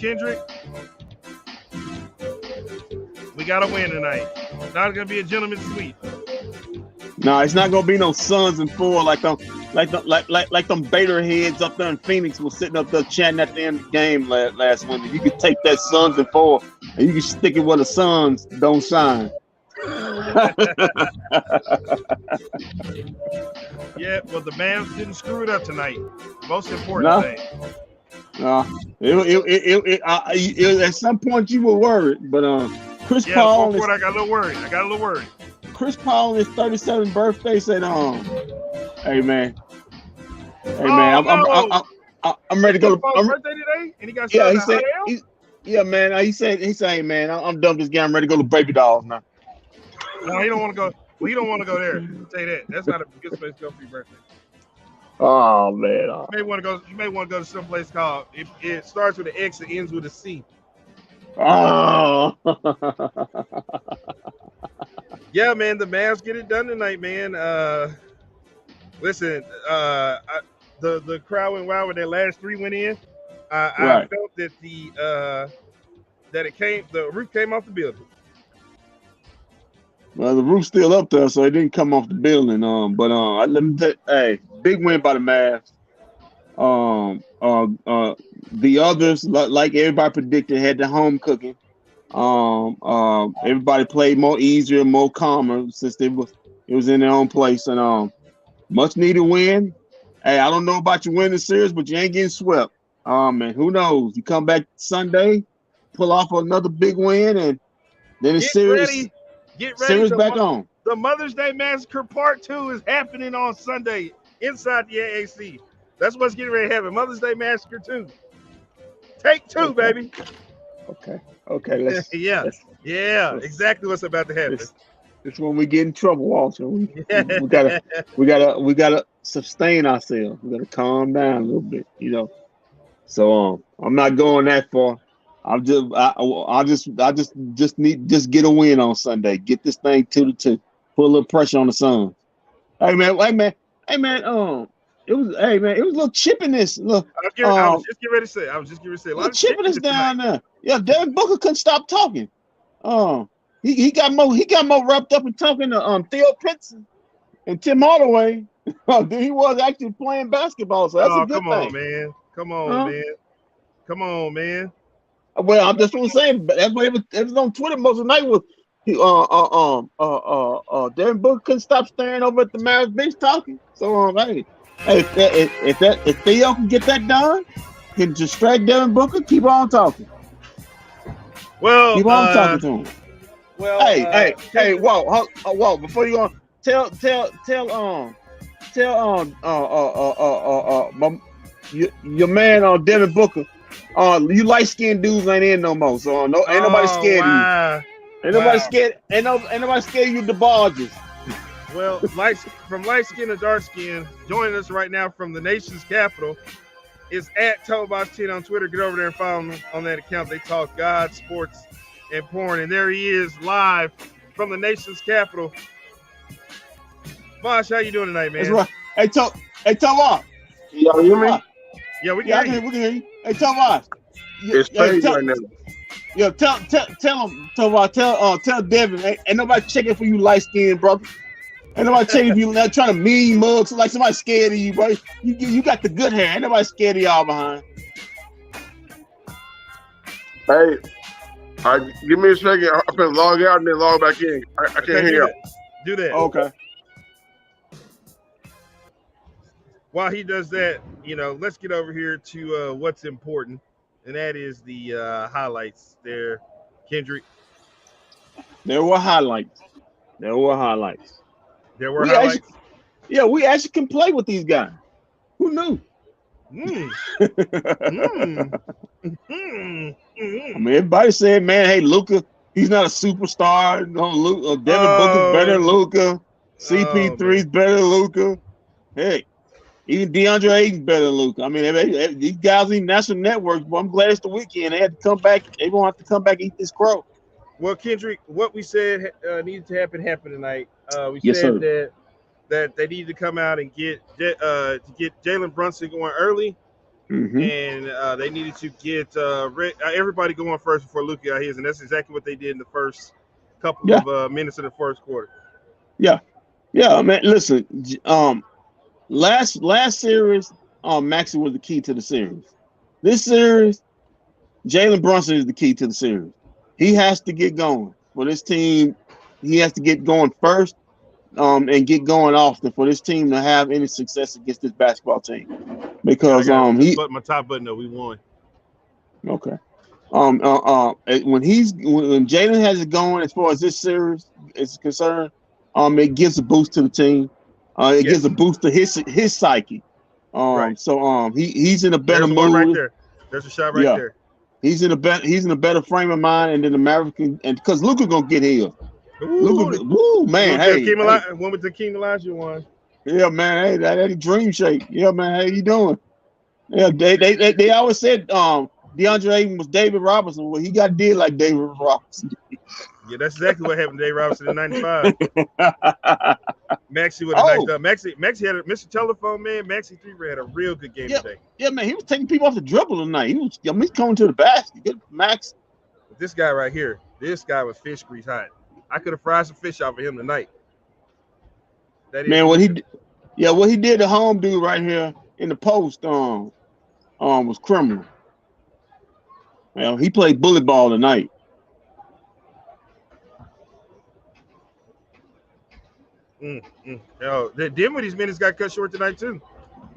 Kendrick, we got to win tonight. Not going to be a gentleman's sweep. No, it's not gonna be no Suns and 4 like them Bader heads up there in Phoenix was sitting up there chanting at the end of the game last winter. You could take that Suns and 4 and you can stick it where the Suns don't shine. Yeah, well, the Mavs didn't screw it up tonight. Most important thing. No, at some point you were worried, but Chris Paul. I got a little worried. Chris Paul on his 37th birthday said, hey man, I'm ready to go. Birthday today, and he got man. He said, hey man, I'm done with this game. I'm ready to go to Baby Dolls now. No, he don't want to go. Well, he don't want to go there. I'll tell you that. That's not a good place to go for your birthday. Oh man, You may want to go to some place called. It starts with an X and ends with a C. Oh. Yeah, man, the Mavs get it done tonight, man. Listen, the crowd went wild when their last 3 went in. I felt that the roof came off the building. Well, the roof's still up there, so it didn't come off the building. But let me tell you, big win by the Mavs. The others, like everybody predicted, had the home cooking. Everybody played more easier, more calmer since it was in their own place, and much needed win. Hey, I don't know about you winning the series, but you ain't getting swept. Man, who knows? You come back Sunday, pull off another big win, and then the series. Get ready. Series back on. The Mother's Day Massacre Part 2 is happening on Sunday inside the AAC. That's what's getting ready to happen. Mother's Day Massacre 2. Take 2, baby. Okay. Let's Exactly what's about to happen. It's when we get in trouble, Walter. We gotta sustain ourselves. We gotta calm down a little bit, So I'm not going that far. I just need get a win on Sunday. Get this thing 2-2. Put a little pressure on the Suns. Hey man. It was a little chippiness. I was just getting ready to say. A little chippiness down there. Yeah, Devin Booker couldn't stop talking. He got more wrapped up in talking to Theo Pinson and Tim Hardaway than he was actually playing basketball. So that's a good thing. Come on, man. Well, I'm just saying. That's what it was on Twitter most of the night. Was Devin Booker couldn't stop staring over at the Mavs bench talking. So if Theo can get that done, can distract Devin Booker, keep on talking. Well, keep on talking to him. Well, hey, whoa, before you go on, tell your man Devin Booker, you light skinned dudes ain't in no more, so ain't nobody scared of you. Ain't nobody scared. Ain't nobody scared of you, the barges. Well, from light skin to dark skin, joining us right now from the nation's capital is at Tobox10 on Twitter. Get over there and follow them on that account. They talk God, sports, and porn. And there he is live from the nation's capital. Bosh, how you doing tonight, man? That's right. Hey, Tobox. Y'all hear me? Yeah, we can hear you. We can hear you. Hey, Tobox. It's crazy right now. Yo, tell him, Tobox, tell Devin, ain't nobody checking for you light skinned, brother. Ain't nobody checking for you not trying to mean mugs like somebody scared of you, bro. You got the good hair. Ain't nobody scared of y'all behind. Hey, give me a second. I'm gonna log out and then log back in. I can't hear you. Do that. Okay. While he does that, let's get over here to what's important, and that is the highlights there, Kendrick. There were highlights. We actually can play with these guys. Who knew? I mean, everybody said, man, hey, Luka, he's not a superstar. Devin Booker's better than Luka. CP3's better than Luka. Hey, even DeAndre Ayton's better than Luka. I mean, these guys in national networks, but I'm glad it's the weekend. They had to come back. They won't have to come back and eat this crow. Well, Kendrick, what we said needed to happen tonight. We Yes, said sir. that they needed to come out and get Jalen Brunson going early. and they needed to get everybody going first before Luka got his, and that's exactly what they did in the first couple of minutes of the first quarter. Yeah, man. Listen, last series, Maxey was the key to the series. This series, Jalen Brunson is the key to the series. He has to get going for this team. He has to get going first, and get going often for this team to have any success against this basketball team. Because but my top button though, we won. Okay. When Jalen has it going as far as this series is concerned, it gives a boost to the team. It gives a boost to his psyche. Right. So he's in a better There's mood. One right there. There's a shot right there. He's in a better frame of mind, and then the Mavericks and because Luka gonna get healed. Luka, man, one with the King Elijah one. Yeah, man, hey, that dream shape. Yeah, man, how you doing? Yeah, they always said DeAndre Ayton was David Robinson. Well, he got did like David Robinson. Yeah, that's exactly what happened to David Robinson in '95. Maxey with a nice job. Maxey had Mr. Telephone Man. Maxey 3 had a real good game today. Yeah, man, he was taking people off the dribble tonight. He's coming to the basket. Good Max. But this guy right here, this guy was fish grease hot. I could have fried some fish off of him tonight. What he did to home dude right here in the post was criminal. Well, he played bullet ball tonight. Dinwiddie's minutes got cut short tonight too.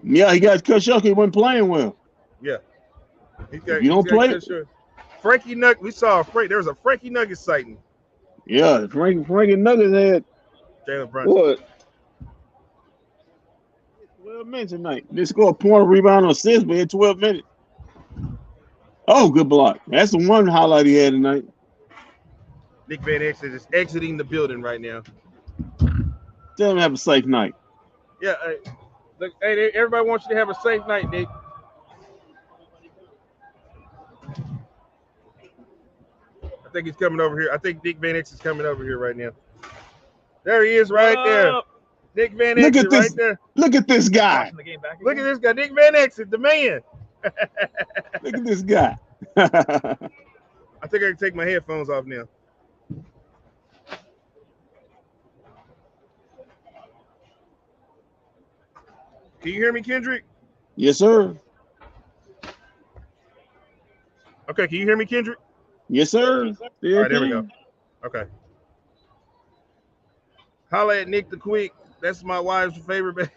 Yeah, he got cut short. He wasn't playing well. Yeah, you don't play it. Frankie Nugget. We saw there was a Frankie Nugget sighting. Yeah, Frankie Nugget had Jalen Brunson. What? 12 minutes tonight. They scored a point, a rebound, or assist, but in 12 minutes. Oh, good block. That's the one highlight he had tonight. Nick Van Exel is exiting the building right now. Tell him to have a safe night. Yeah, look, hey, everybody wants you to have a safe night, Nick. I think he's coming over here. I think Nick Van Exel is coming over here right now. There he is, right there. Nick Van Exel, right there. Look at this guy. Look at this guy, Nick Van Exel, the man. Look at this guy. I think I can take my headphones off now. Can you hear me, Kendrick? Yes, sir. Okay, can you hear me, Kendrick? Yes, sir. All right, there we go. Okay. Holla at Nick the Quick. That's my wife's favorite.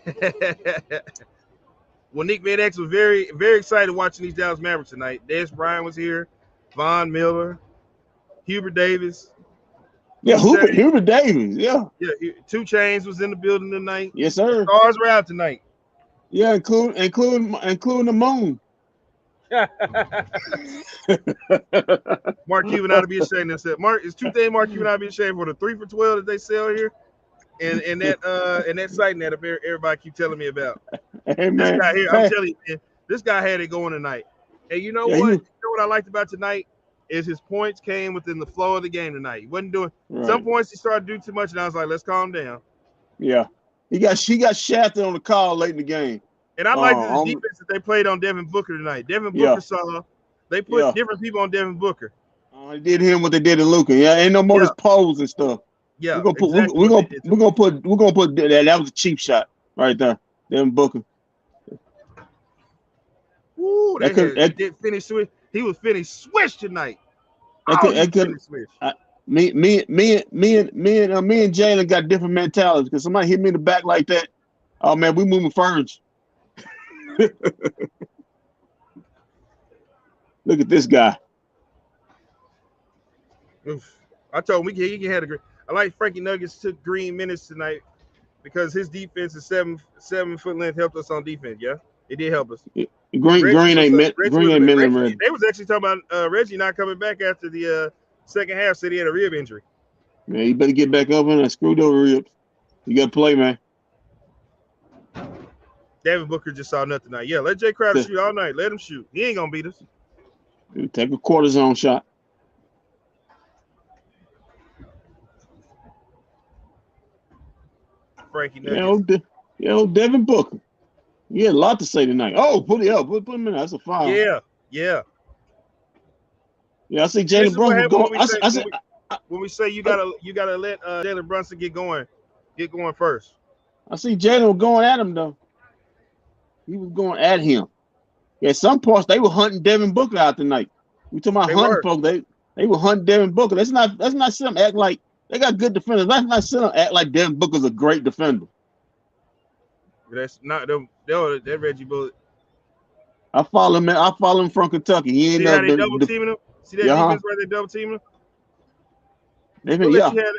Well, Nick Van Exel was very, very excited watching these Dallas Mavericks tonight. Des Bryant was here, Von Miller, Hubert Davis. Yeah, Hubert Davis. Yeah. Yeah, 2 Chainz was in the building tonight. Yes, sir. The stars were out tonight. Yeah, including the moon. Mark Cuban ought to be ashamed of himself. It's 2 things Mark Cuban ought to be ashamed for: the 3 for 12 that they sell here, and that sighting that everybody keep telling me about. Hey, man. This guy here, I'm telling you, man, this guy had it going tonight. And you know what? You know what I liked about tonight is his points came within the flow of the game tonight. He wasn't doing some points. He started to do too much, and I was like, let's calm down. Yeah, he got shafted on the call late in the game. And I like the defense that they played on Devin Booker tonight. Devin Booker saw they put different people on Devin Booker. They did him what they did to Luka. Yeah, ain't no more this pose and stuff. Yeah, we're gonna put that was a cheap shot right there, Devin Booker. Ooh, that did finish switch. He was finished switch tonight. Me and Jalen got different mentalities because somebody hit me in the back like that. Oh man, we moving furniture. Look at this guy. Oof. I told him he can have a great. I like Frankie Nuggets took green minutes tonight because his defense is 7 foot length helped us on defense. Yeah, it did help us. Yeah. Green ain't minute. They was actually talking about Reggie not coming back after the second half. Said he had a rib injury. Man, you better get back up in that screwed over ribs. You got to play, man. Devin Booker just saw nothing tonight. Yeah, let Jay Crowder shoot all night. Let him shoot. He ain't gonna beat us. Take a cortisone shot. Frankie Nuggets. Devin Booker. You had a lot to say tonight. Oh, put it up. Put him in there. That's a foul. Yeah. Yeah, I see This Jalen is what Brunson happens going. when we say you gotta let Jalen Brunson get going first. I see Jalen was going at him though. He was going at him. Yeah, some parts they were hunting Devin Booker out tonight. We talking about hunting folks. They were hunting Devin Booker. That's not them act like they got good defenders. That's not them act like Devin Booker's a great defender. That's not them. That Reggie Bullock. I follow him from Kentucky. He ain't See how they double teaming him? See that defense right there double teaming him?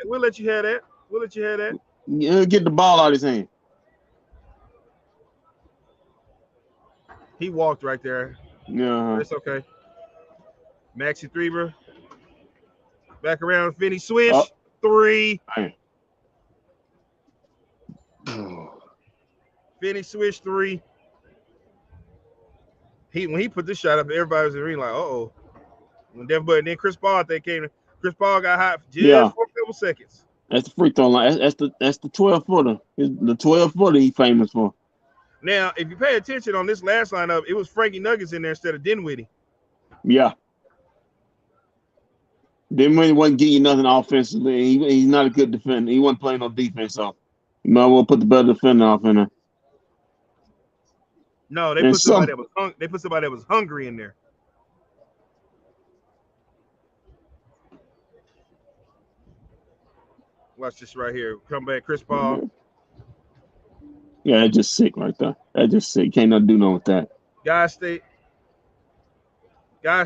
We'll let you have that. Yeah, get the ball out of his hand. He walked right there. Yeah. That's okay. Maxi Threber. Back around. Finney Swish. 3. Finney Swish 3. When he put this shot up, everybody was in the ring like, uh-oh. But then Chris Paul, they came. Chris Paul got hot for just for a couple seconds. That's the free throw line. That's the 12-footer. The 12-footer he's famous for. Now, if you pay attention on this last lineup, it was Frankie Nuggets in there instead of Dinwiddie. Yeah. Dinwiddie wasn't getting you nothing offensively. He's not a good defender. He wasn't playing no defense, so you might well put the better defender off in there. No, they put somebody that was hungry in there. Watch this right here. Come back, Chris Paul. Yeah, that's just sick right there. That's just sick. Can't not do nothing with that. Guys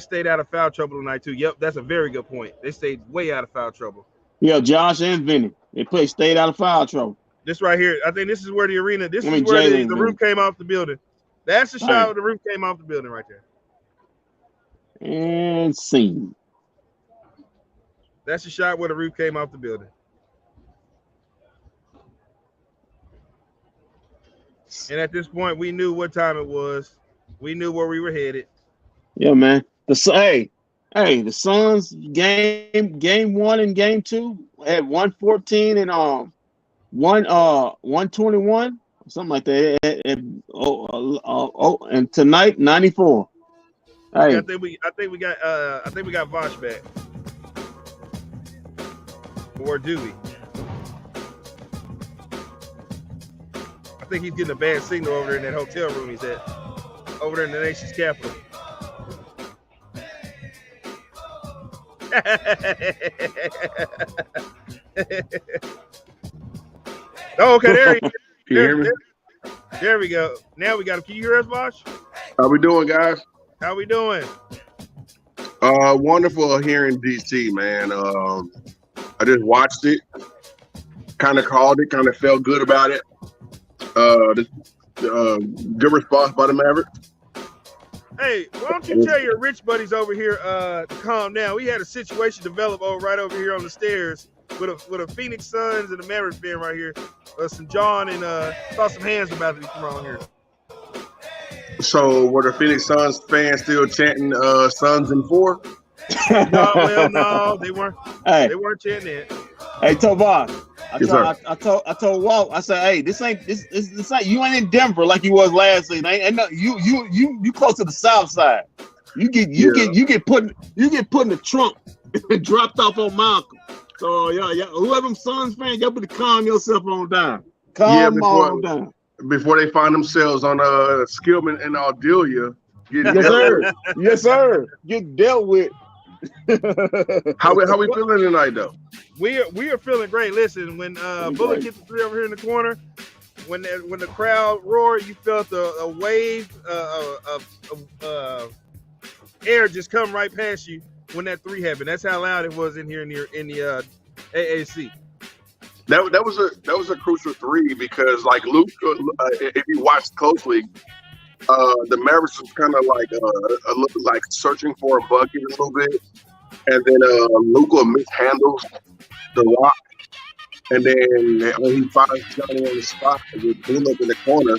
stayed out of foul trouble tonight too. Yep, that's a very good point. They stayed way out of foul trouble. Yeah, Josh and Vinny. They stayed out of foul trouble. This right here, I think this is where the arena. This is where the roof came off the building. That's the shot where the roof came off the building right there. And scene. That's the shot where the roof came off the building. And at this point, we knew what time it was. We knew where we were headed. Yeah, man. The Suns game 1 and game 2 had 114 and 121, something like that. And tonight 94. Hey, I think we got Vosh back. Or do we? I think he's getting a bad signal over there in that hotel room he's at. Over there in the nation's capital. Oh, okay, there he is. Can you hear me? There we go. Now we got him. Can you hear us, Bosh? How we doing, guys? How we doing? Wonderful here in DC, man. I just watched it, kind of called it, kind of felt good about it. Good response by the Mavericks. Hey, why don't you tell your rich buddies over here to calm down? We had a situation develop right over here on the stairs with a Phoenix Suns and a Mavericks fan right here. Some John and saw some hands about to be thrown here. So were the Phoenix Suns fans still chanting Suns in 4? No, they weren't. Hey. They weren't chanting it. Hey, Tovar. I told Walt. I said, "Hey, this ain't you ain't in Denver like you was last season. You close to the south side. You get put in the trunk and dropped off on Malcolm. So yeah, whoever them Suns fans, you better calm yourself on down. Calm on down before they find themselves on Skillman and Ardelia. Yes, sir. Get dealt with. How we feeling tonight, though? We are feeling great. Listen, when Bullock hit the 3 over here in the corner, when the crowd roared, you felt a wave of air just come right past you when that 3 happened. That's how loud it was in here in the AAC. That was a crucial 3 because, like Luke, if you watched closely, the Mavericks was kind of like a little like searching for a bucket a little bit, and then Luka mishandles the rock, and then when he finds Johnny on the spot with Bullock in the corner,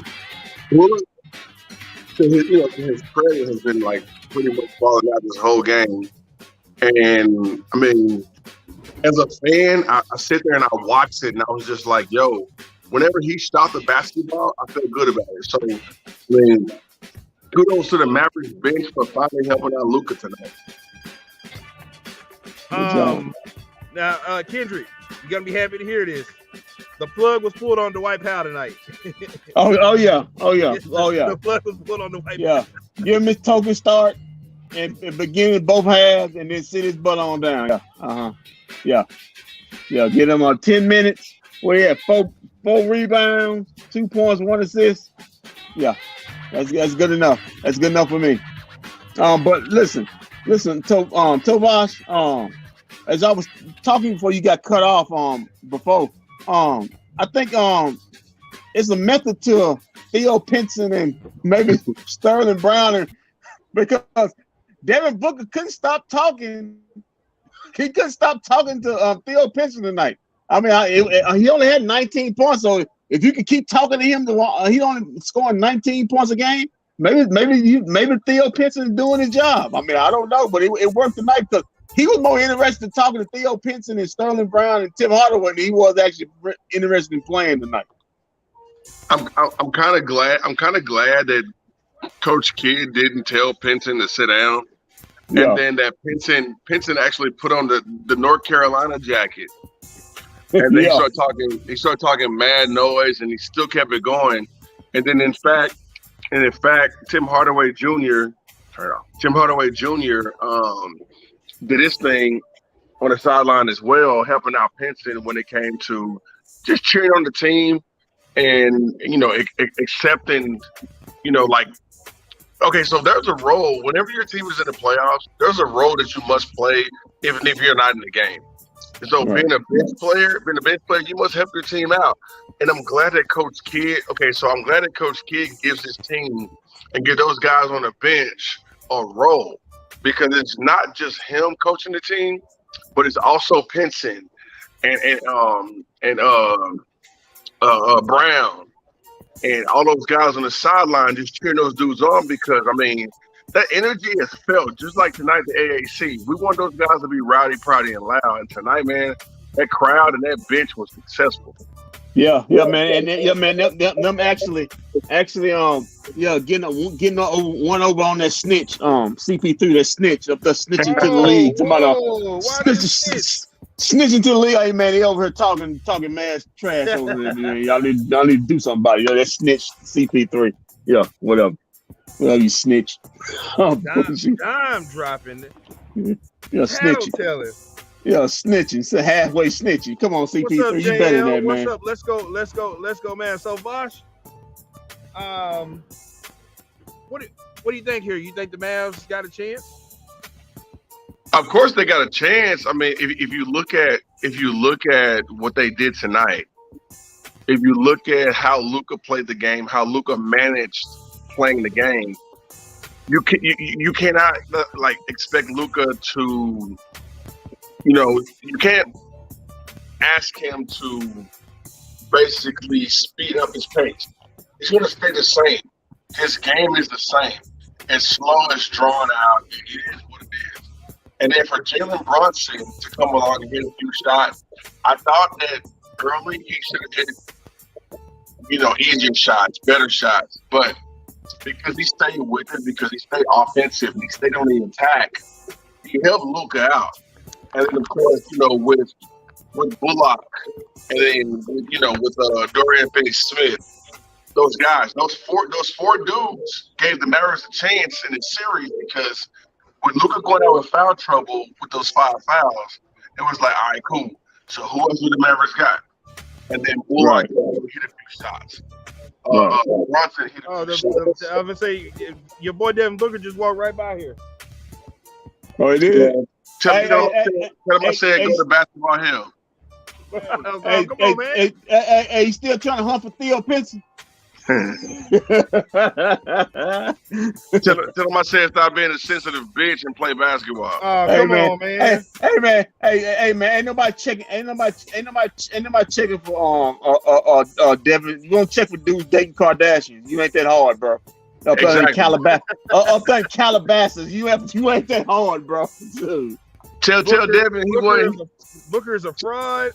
Bullock, to his credit, has been like pretty much falling out this whole game. And I mean, as a fan, I sit there and I watched it, and I was just like, yo, whenever he shot the basketball, I felt good about it. So I mean, kudos to the Mavericks bench for finally helping out Luka tonight. Now, Kendrick, you're gonna be happy to hear this. The plug was pulled on Dwight Powell tonight. oh yeah. The plug was pulled on Dwight Powell. Give him his token start and begin both halves, and then sit his butt on down. Yeah. Get him 10 minutes. Where he had four rebounds, 2 points, 1 assist. Yeah, that's good enough. That's good enough for me. But listen, Tovash. As I was talking before you got cut off. Before. I think it's a method to Theo Pinson and maybe Sterling Brown, because Devin Booker couldn't stop talking. He couldn't stop talking to Theo Pinson tonight. I mean, he only had 19 points, so if you could keep talking to him, he only scoring 19 points a game. Maybe Theo Pinson is doing his job. I mean, I don't know, but it worked tonight because he was more interested in talking to Theo Pinson and Sterling Brown and Tim Hardaway than he was actually interested in playing tonight. I'm kind of glad. I'm kind of glad that Coach Kidd didn't tell Pinson to sit down, and then that Pinson actually put on the North Carolina jacket, and then he started talking mad noise, and he still kept it going, and then in fact, Tim Hardaway Jr. Did his thing on the sideline as well, helping out Pinson when it came to just cheering on the team and, accepting, like, okay, so there's a role. Whenever your team is in the playoffs, there's a role that you must play even if you're not in the game. And so being a bench player, you must help your team out. And I'm glad that Coach Kidd gives his team and give those guys on the bench a role, because it's not just him coaching the team, but it's also Pinson and Brown and all those guys on the sideline just cheering those dudes on, because I mean that energy is felt just like tonight at the AAC. We want those guys to be rowdy, proudy, and loud. And tonight, man, that crowd and that bench was successful. Yeah, man, and them actually, getting one over on that snitch, CP3, that snitch up there snitching to the league. Snitching to the league, hey man, they over here talking mad trash over there. Man. Y'all need to do something about it. That snitch CP3. Yeah, whatever. Well, you snitch. Dime dropping. Yeah, snitching. Yeah, snitching. It's a halfway snitching. Come on, CP3, up, you better than that, man. What's up? Let's go, man. So Vosh, what do you think here? You think the Mavs got a chance? Of course, they got a chance. I mean, if you look at what they did tonight, if you look at how Luka played the game, how Luka managed playing the game, you cannot expect Luka to, you can't ask him to basically speed up his pace. He's going to stay the same. His game is the same. As slow as drawn out, it is what it is. And then for Jalen Brunson to come along and hit a few shots, I thought that early he should have hit, easier shots, better shots. But because he stayed with it, because he stayed offensive, and he stayed on the attack, he helped Luka out. And then, of course, with Bullock, and then, with Dorian Finney-Smith, those guys, those four dudes gave the Mavericks a chance in this series, because with Luka going out with foul trouble with those 5 fouls, it was like, all right, cool. So who else do the Mavericks got? And then Bullock hit a few shots. Bronson hit a few shots. I was going to say, your boy Devin Booker just walked right by here. Oh, he did? Yeah. Tell him I said go to Basketball Hill. Come on, man. Hey, you still trying to hunt for Theo Pinson? Tell him I said stop being a sensitive bitch and play basketball. Come on, man. Hey, man. Ain't nobody checking for Devin. You don't check for dudes dating Kardashians. You ain't that hard, bro. Up there in Calabasas, you ain't that hard, bro. Dude. Tell Devin he wasn't. Booker is a fraud.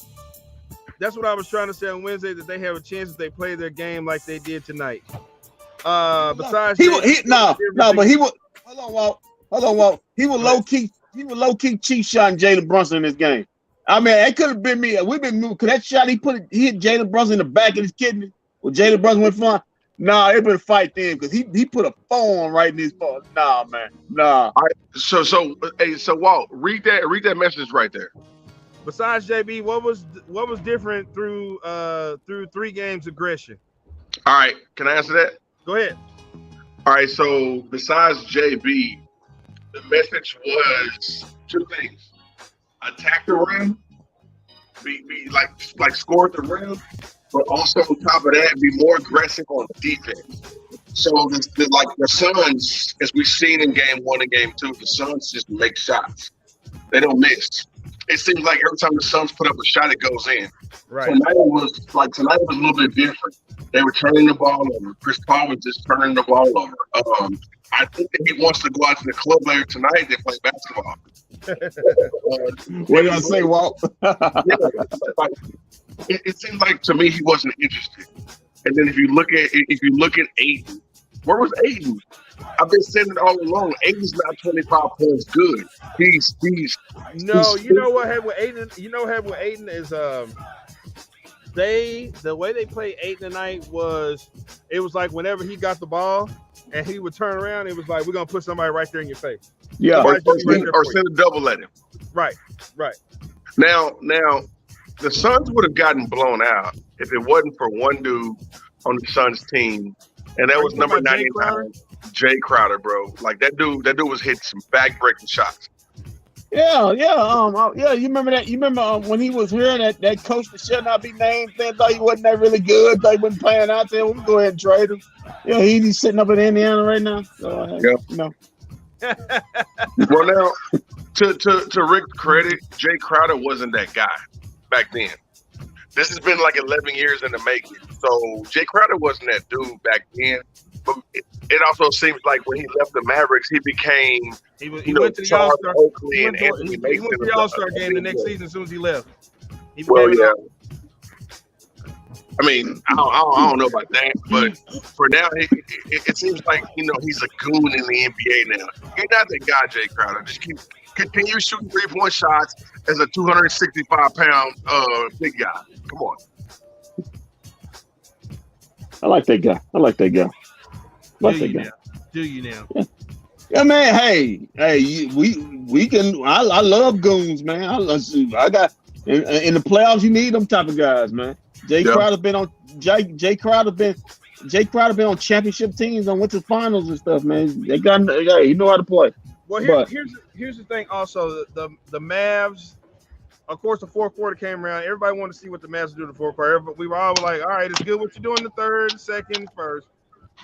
That's what I was trying to say on Wednesday, that they have a chance if they play their game like they did tonight. Besides he JB, but he was hold on, Walt. He was low key cheap shotting Jalen Brunson in this game. I mean, it could have been me. We've been moving because that shot he hit Jalen Brunson in the back of his kidney. When Jalen Brunson went flying. Nah, it been a fight then because he put a phone right in his phone. Nah, man. Nah. All right, so Walt, read that message right there. Besides JB, what was different through 3 games aggression? All right, can I answer that? Go ahead. All right, so besides JB, the message was 2 things: attack the rim, be like score at the rim, but also on top of that, be more aggressive on defense. So the Suns, as we've seen in game 1 and game 2, the Suns just make shots; they don't miss. It seems like every time the Suns put up a shot, it goes in. Right. Tonight was a little bit different. They were turning the ball over. Chris Paul was just turning the ball over. I think that he wants to go out to the club later tonight. They play basketball. What did I say, Walt? It seemed like to me he wasn't interested. And then if you look at Aiden, where was Aiden? I've been saying it all along. Aiden's not 25 points good. He's you know what happened with Aiden? You know what happened with Aiden is the way they played Aiden tonight was it was like whenever he got the ball and he would turn around, it was like we're gonna put somebody right there in your face. Yeah, or send a double at him. Right. Now the Suns would have gotten blown out if it wasn't for one dude on the Suns team, and that was number 99, Jay Crowder, bro. Like that dude was hitting some back-breaking shots. Yeah. You remember that? You remember when he was here, that coach that should not be named, thought he wasn't that really good, thought he wasn't playing out there. We can go ahead and trade him. Yeah, he's sitting up in Indiana right now. So, Well, now to Rick's credit, Jay Crowder wasn't that guy back then. This has been like 11 years in the making. So Jay Crowder wasn't that dude back then. But it also seems like when he left the Mavericks, he became he went to the All-Star. He went to the All-Star game the next season as soon as he left. I mean, I don't know about that, but for now, it seems like he's a goon in the NBA now. You're not that guy, Jay Crowder. Just continue shooting 3-point shots as a 265-pound big guy. Come on. I like that guy. Do you now? Yeah, man. Hey, we can. I love goons, man. I got in the playoffs. You need them type of guys, man. Jay Crowder been on championship teams and went to finals and stuff, man. He know how to play. Well, here's the thing. Also, the Mavs. Of course, the fourth quarter came around. Everybody wanted to see what the Mavs do in the fourth quarter. But we were all like, all right, it's good what you're doing in the third, second, first.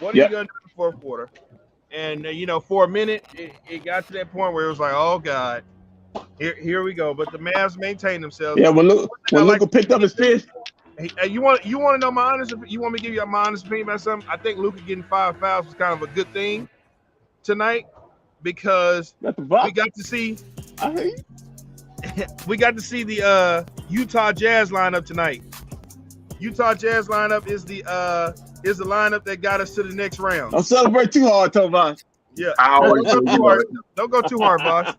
What are you going to do in the fourth quarter? And, for a minute, it got to that point where it was like, oh, God, here we go. But the Mavs maintained themselves. Yeah, when Luka picked up his fist. Hey, you want to know my honest? You want me to give you my honest opinion about something? I think Luka getting 5 fouls was kind of a good thing tonight because we got to see. We got to see the Utah Jazz lineup tonight. Utah Jazz lineup is the lineup that got us to the next round. Don't celebrate too hard, Tobias. Yeah, don't go too hard, boss.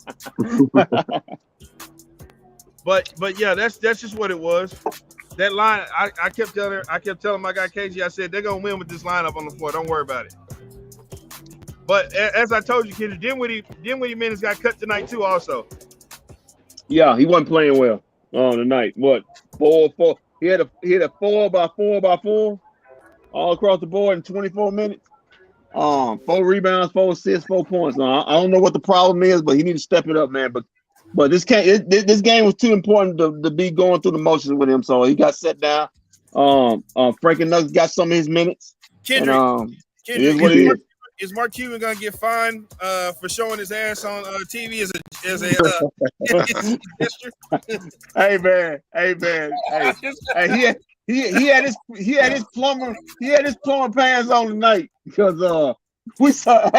But yeah, that's just what it was. That line, I kept telling my guy KG, I said they're gonna win with this lineup on the floor. Don't worry about it. But as I told you, Kendrick, Dinwiddie minutes got cut tonight too. Also. Yeah, he wasn't playing well tonight. What 4-4? He had a 4x4 all across the board in 24 minutes. 4 rebounds, 4 assists, 4 points. I don't know what the problem is, but he needs to step it up, man. But this game was too important to be going through the motions with him, so he got set down. Frankie Nuggets got some of his minutes. Kendrick, it is what it is. Is Mark Cuban gonna get fined for showing his ass on TV as a gesture? Hey man. He had his plumber pants on tonight because we saw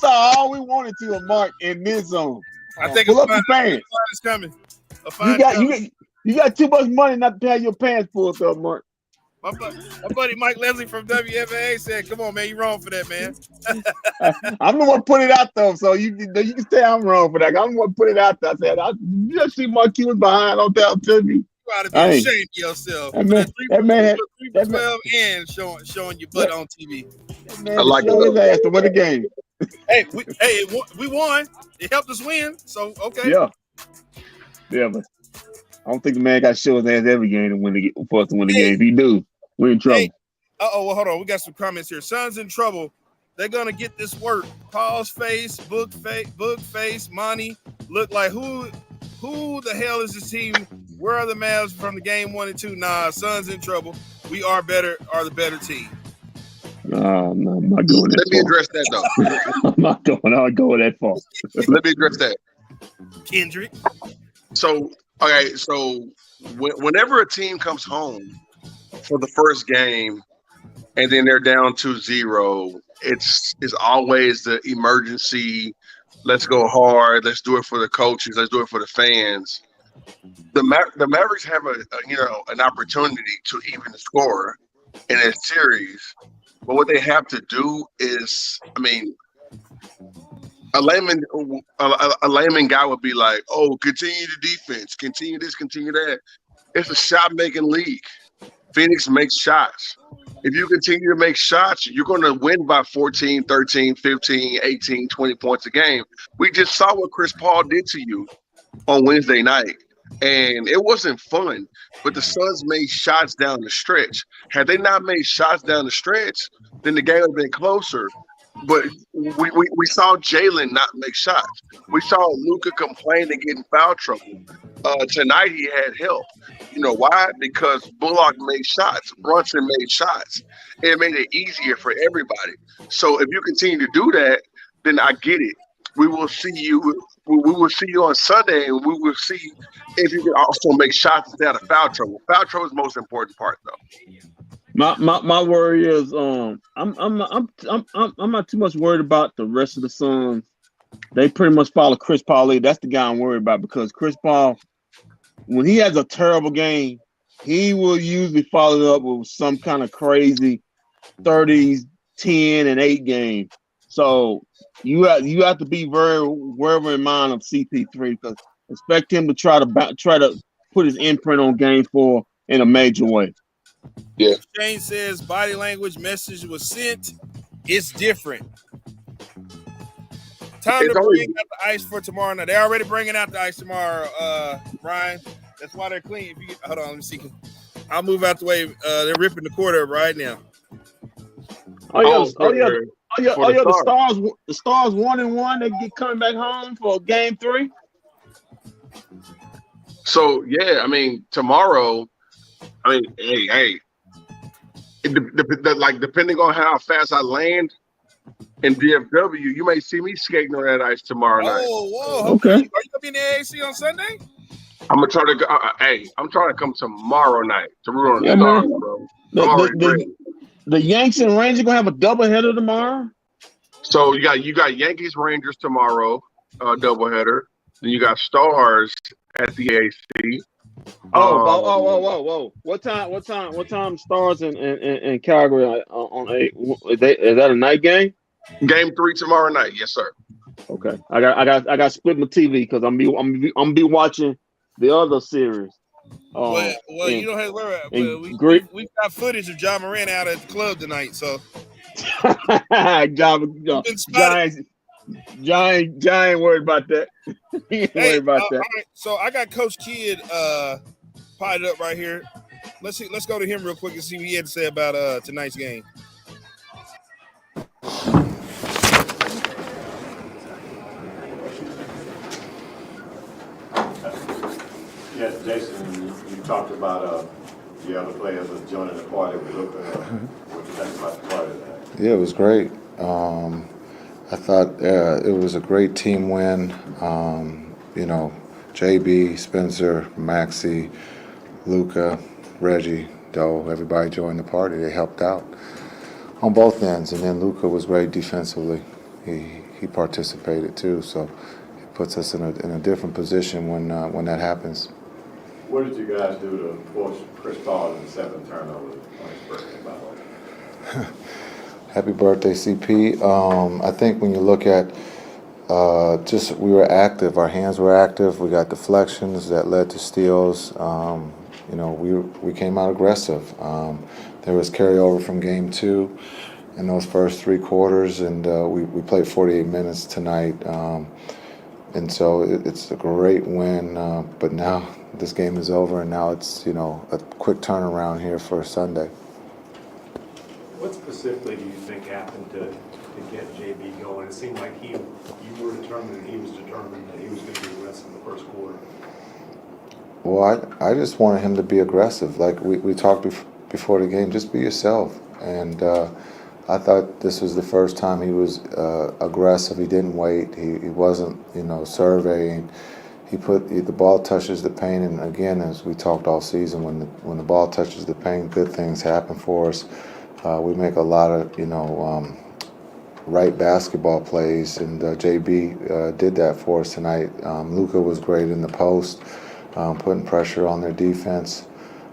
all we wanted to of Mark in mid zone. I think pull up the pants. It's coming. You got too much money not to have your pants pulled up, Mark. My buddy Mike Leslie from WFA said, "Come on, man, you wrong for that, man." I'm the one put it out though, so you can say I'm wrong for that. I'm the one put it out there. I said, you just see Marquis was behind on that to me. You ought to be ashamed of yourself. That man, 3 for 12 and showing your butt on TV. That man, I like show his ass to win the game. Hey, we won. It helped us win. So okay. Yeah, but I don't think the man got to show his ass every game for us to win the game. If he do, we're in trouble. Well, hold on. We got some comments here. Suns in trouble. They're gonna get this work. Paul's face, book face, Monty look like who the hell is this team? Where are the Mavs from the game 1 and 2? Nah, Suns in trouble. We are the better team. No, I'm not going that far. Let me address that though. I'm not going that far. Let me address that. Kendrick. So whenever a team comes home for the first game and then they're down 2-0, it's always the emergency. Let's go hard. Let's do it for the coaches. Let's do it for the fans. The Mavericks have an opportunity to even score in a series, but what they have to do is, a layman guy would be like, "Oh, continue the defense, continue this, continue that." It's a shot-making league. Phoenix makes shots. If you continue to make shots, you're going to win by 14, 13, 15, 18, 20 points a game. We just saw what Chris Paul did to you on Wednesday night, and it wasn't fun. But the Suns made shots down the stretch. Had they not made shots down the stretch, then the game would have been closer. But we saw Jalen not make shots. We saw Luka complain and get in foul trouble. Tonight he had help. You know why? Because Bullock made shots. Brunson made shots. It made it easier for everybody. So if you continue to do that, then I get it. We will see you. We will see you on Sunday, and we will see if you can also make shots instead of foul trouble. Foul trouble is the most important part, though. My worry is I'm not too much worried about the rest of the Suns. They pretty much follow Chris Paul lead. That's the guy I'm worried about, because Chris Paul, when he has a terrible game, he will usually follow it up with some kind of crazy 30s, 10 and 8 game. So you have to be very in mind of CP3, because expect him to try to put his imprint on game 4 in a major way. Yeah. Shane says body language message was sent. It's different. Time to bring out the ice for tomorrow night. They're already bringing out the ice tomorrow, Brian. That's why they're clean. Hold on, let me see. I'll move out the way. They're ripping the court up right now. The Stars 1-1. They get coming back home for game 3. So yeah, tomorrow. Hey. Depending on how fast I land in DFW, you may see me skating on that ice tomorrow night. Whoa. Okay. Are you gonna be in the AAC on Sunday? I'm gonna try to go. I'm trying to come tomorrow night to root on the Stars, bro. The Yanks and Rangers gonna have a doubleheader tomorrow. So you got Yankees Rangers tomorrow, doubleheader. Then you got Stars at the AAC. Whoa! What time Stars in Calgary on 8? Is that a night game? Game 3 tomorrow night. Yes, sir. Okay, I got to split my TV because I'm be watching the other series. You don't have to worry about it. We've got footage of John Moran out at the club tonight, so John ain't worried about that. He ain't worried about that. Right. So I got Coach Kidd potted up right here. Let's go to him real quick and see what he had to say about tonight's game. Yes, Jason, you talked about the other players was joining the party. What you think about the party tonight? Yeah, it was great. I thought it was a great team win. JB, Spencer, Maxey, Luka, Reggie, Doe, everybody joined the party. They helped out on both ends. And then Luka was great defensively. He participated too. So it puts us in a different position when that happens. What did you guys do to force Chris Paul in the 7th turnover on his birthday, by the way? Happy birthday, CP. I think when you look at we were active. Our hands were active. We got deflections that led to steals. We came out aggressive. There was carryover from game 2 in those first 3 quarters, and we played 48 minutes tonight. And so it's a great win. But now this game is over, and now it's a quick turnaround here for Sunday. What specifically do you think happened to get JB going? It seemed like you were determined and he was determined that he was going to be aggressive in the first quarter. Well, I just wanted him to be aggressive. Like we talked before the game, just be yourself. And I thought this was the first time he was aggressive. He didn't wait. He wasn't, surveying. The ball touches the paint, and again, as we talked all season, when the ball touches the paint, good things happen for us. We make a lot of, right basketball plays, and JB did that for us tonight. Luka was great in the post, putting pressure on their defense,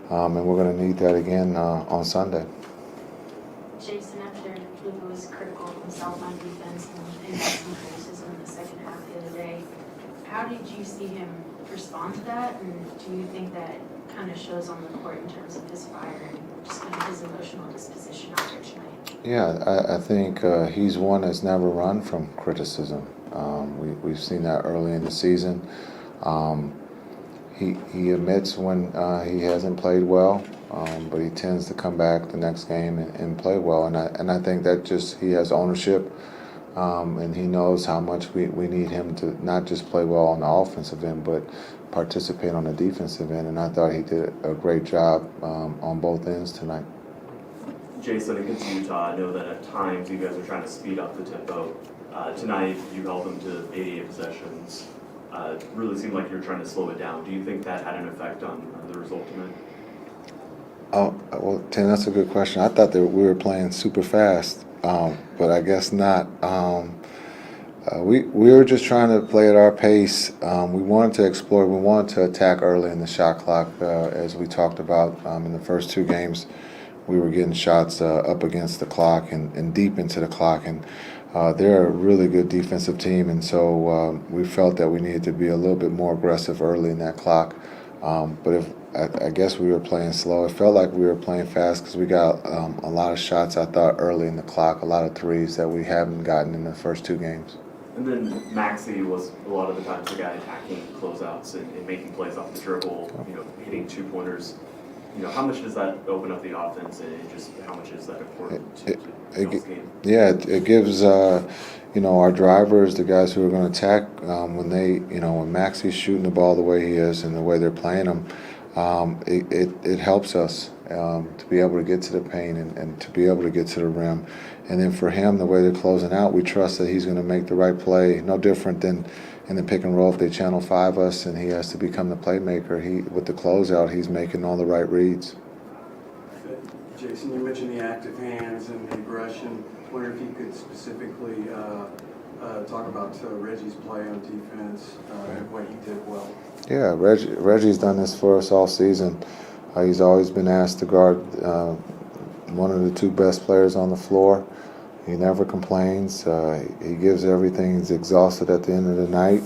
and we're going to need that again on Sunday. Jason, after Luka was critical of himself on defense and had some criticism in the second half the other day, how did you see him respond to that, and do you think that kind of shows on the court in terms of his fire and just kind of his emotional disposition out there tonight? Yeah, I think he's one that's never run from criticism. We've seen that early in the season. He admits when he hasn't played well, but he tends to come back the next game and play well. And I think that he has ownership, and he knows how much we need him to not just play well on the offensive end, but participate on the defensive end. And I thought he did a great job on both ends tonight. Jason, against Utah, I know that at times you guys are trying to speed up the tempo. Tonight, you held them to 88 possessions. It really seemed like you were trying to slow it down. Do you think that had an effect on the result tonight? Oh, well, Tim, that's a good question. I thought that we were playing super fast, but I guess not. We were just trying to play at our pace. We wanted to explore. We wanted to attack early in the shot clock, as we talked about in the first 2 games. We were getting shots up against the clock and deep into the clock, and they're a really good defensive team, and so we felt that we needed to be a little bit more aggressive early in that clock. But I guess we were playing slow. It felt like we were playing fast because we got a lot of shots, I thought, early in the clock, a lot of threes that we haven't gotten in the first 2 games. And then Maxey was a lot of the times the guy attacking closeouts and making plays off the dribble, hitting 2-pointers. How much does that open up the offense, and just how much is that important to this game? Yeah, it gives our drivers, the guys who are going to attack, when Maxey's shooting the ball the way he is and the way they're playing him, it helps us to be able to get to the paint and to be able to get to the rim. And then for him, the way they're closing out, we trust that he's going to make the right play. No different than in the pick and roll, if they channel 5 us and he has to become the playmaker, with the closeout, he's making all the right reads. Jason, you mentioned the active hands and the aggression. I wonder if you could specifically talk about Reggie's play on defense and what he did well. Yeah, Reggie's done this for us all season. He's always been asked to guard one of the 2 best players on the floor. He never complains. He gives everything. He's exhausted at the end of the night.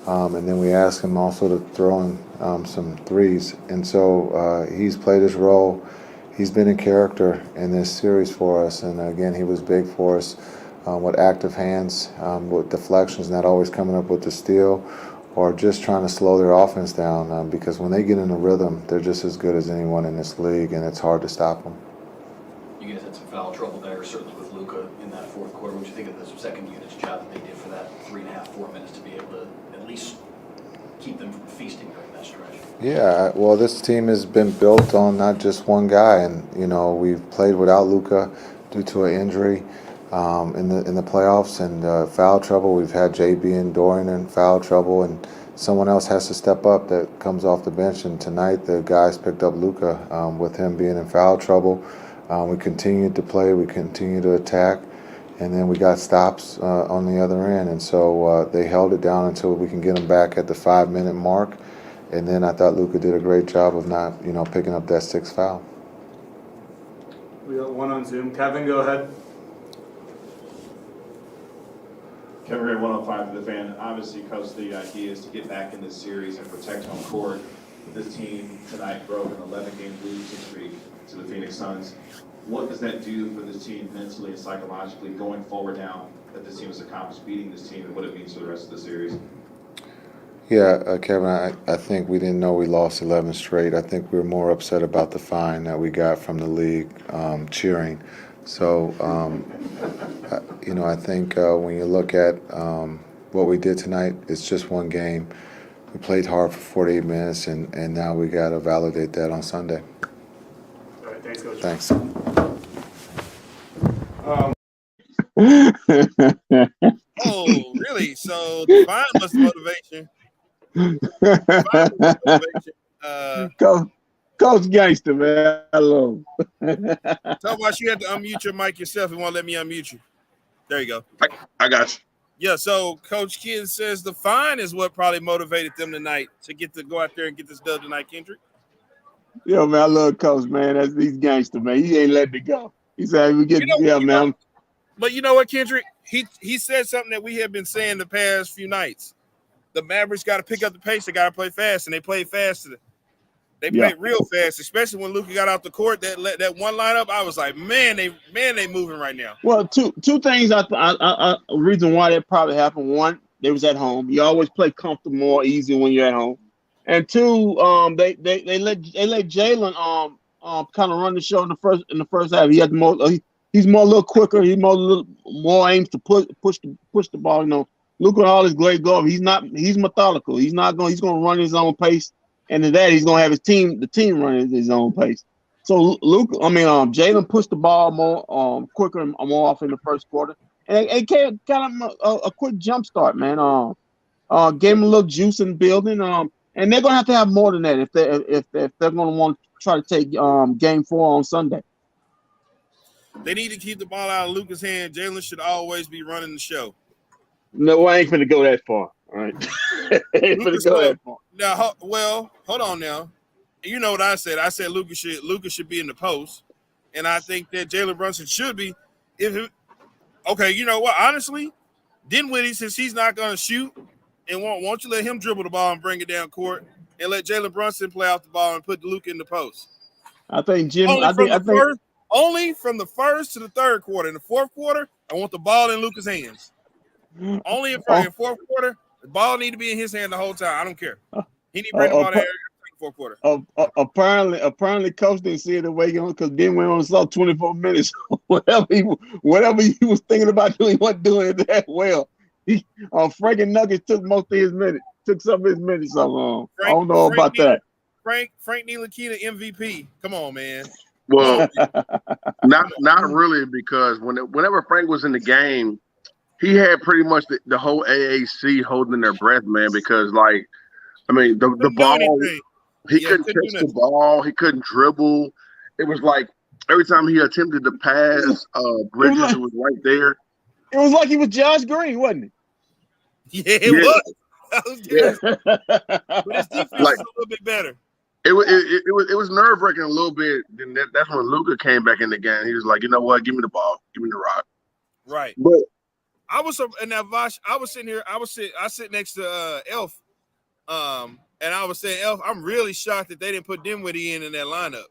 And then we ask him also to throw in some threes. And so he's played his role. He's been in character in this series for us. And again, he was big for us with active hands, with deflections, not always coming up with the steal, or just trying to slow their offense down. Because when they get in a rhythm, they're just as good as anyone in this league, and it's hard to stop them. You guys had some foul trouble there, certainly with Luka in that 4th quarter. What do you think of the second unit's job that they did for that 3.5, 4 minutes to be able to at least keep them from feasting during that stretch? Yeah, well, this team has been built on not just one guy, and we've played without Luka due to an injury in the playoffs and foul trouble. We've had JB and Dorian in foul trouble, and someone else has to step up that comes off the bench. And tonight, the guys picked up Luka with him being in foul trouble. We continued to play, we continued to attack, and then we got stops on the other end. And so they held it down until we can get them back at the 5-minute mark. And then I thought Luka did a great job of not, picking up that sixth foul. We got one on Zoom. Kevin, go ahead. Kevin Gray, 105 to the fan. Obviously, Coach, the idea is to get back in this series and protect home court. This team tonight broke an 11-game losing streak to the Phoenix Suns. What does that do for this team mentally and psychologically going forward now that this team has accomplished beating this team, and what it means for the rest of the series? Yeah, Kevin, I think we didn't know we lost 11 straight. I think we were more upset about the fine that we got from the league cheering. So, I think when you look at what we did tonight, it's just one game. We played hard for 48 minutes, and now we got to validate that on Sunday. All right, thanks, Coach. Thanks. Oh, really? So the fine was motivation. Coach Gangster, man. I love him. Tell about you had to unmute your mic yourself. It won't let me unmute you. There you go. I got you. Yeah, so Coach Kidd says the fine is what probably motivated them tonight to go out there and get this dub tonight, Kendrick. Yo, man, I love Coach, man. That's these gangster, man. He ain't letting it go. He said we get man. But you know what, Kendrick? He said something that we have been saying the past few nights. The Mavericks got to pick up the pace. They got to play fast, and they played fast today. They played real fast, especially when Luka got out the court. That one lineup, I was like, man, they moving right now. Well, two things. A reason why that probably happened. One, they was at home. You always play comfortable, more easy when you're at home. And two, they let Jalen kind of run the show in the first half. He had more. He's more a little quicker. He's more aims to push the ball. Luka all his great golf. He's methodical. He's gonna run his own pace. And to that, he's gonna have the team running at his own pace. So Jalen pushed the ball more quicker and more off in the first quarter, and it kind of a quick jump start, man. Gave him a little juice in the building, and they're gonna have more than that if they're gonna want to try to take game 4 on Sunday. They need to keep the ball out of Luka's hand. Jalen should always be running the show. No, I ain't finna go that far. All right, ain't finna go that far. Now, hold on now. You know what I said? I said Luka should be in the post, and I think that Jalen Brunson should be. Okay, you know what? Honestly, Dinwiddie, since he's not going to shoot, and won't you let him dribble the ball and bring it down court, and let Jalen Brunson play off the ball and put Luka in the post. I think Jim. Only from the first to the third quarter. In the fourth quarter, I want the ball in Luka's hands. Only in fourth quarter. The ball need to be in his hand the whole time. I don't care. He need to bring the ball in the fourth quarter. Apparently, Coach didn't see it the way he on because then we only saw 24 minutes. whatever he was thinking about doing, he wasn't doing it that well. Frank and Nuggets took most of his minutes. Took some of his minutes. So I don't know about that. Frank Ntilikina MVP. Come on, man. Well, not really, because whenever Frank was in the game, he had pretty much the whole AAC holding their breath, man, because, the ball, he couldn't catch the ball. He couldn't dribble. It was like every time he attempted to pass, Bridges was right there. It was like he was Josh Green, wasn't it? Yeah, it was. But his defense was a little bit better. It was nerve-wracking a little bit. Then that's when Luka came back in the game. He was like, you know what? Give me the ball. Give me the rock. Right. But I was in that Vosh. I was sitting here. I sit next to Elf, and I was saying, Elf, I'm really shocked that they didn't put Dinwiddie in that lineup,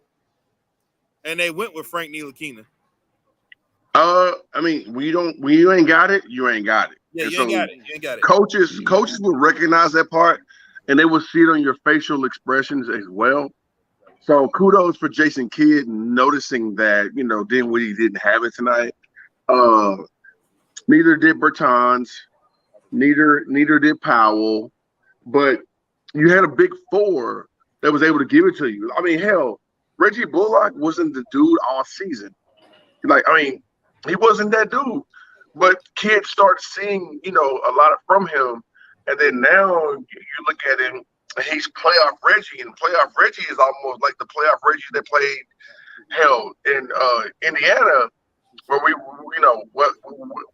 and they went with Frank Ntilikina. When you ain't got it, you ain't got it. Yeah, you ain't got it. Coaches will recognize that part, and they will see it on your facial expressions as well. So kudos for Jason Kidd noticing that Dinwiddie didn't have it tonight. Neither did Bertans, neither did Powell, but you had a big four that was able to give it to you. I mean, hell, Reggie Bullock wasn't the dude all season. He wasn't that dude. But kids start seeing, a lot from him, and then now you look at him, he's playoff Reggie, and playoff Reggie is almost like the playoff Reggie that played in Indiana, where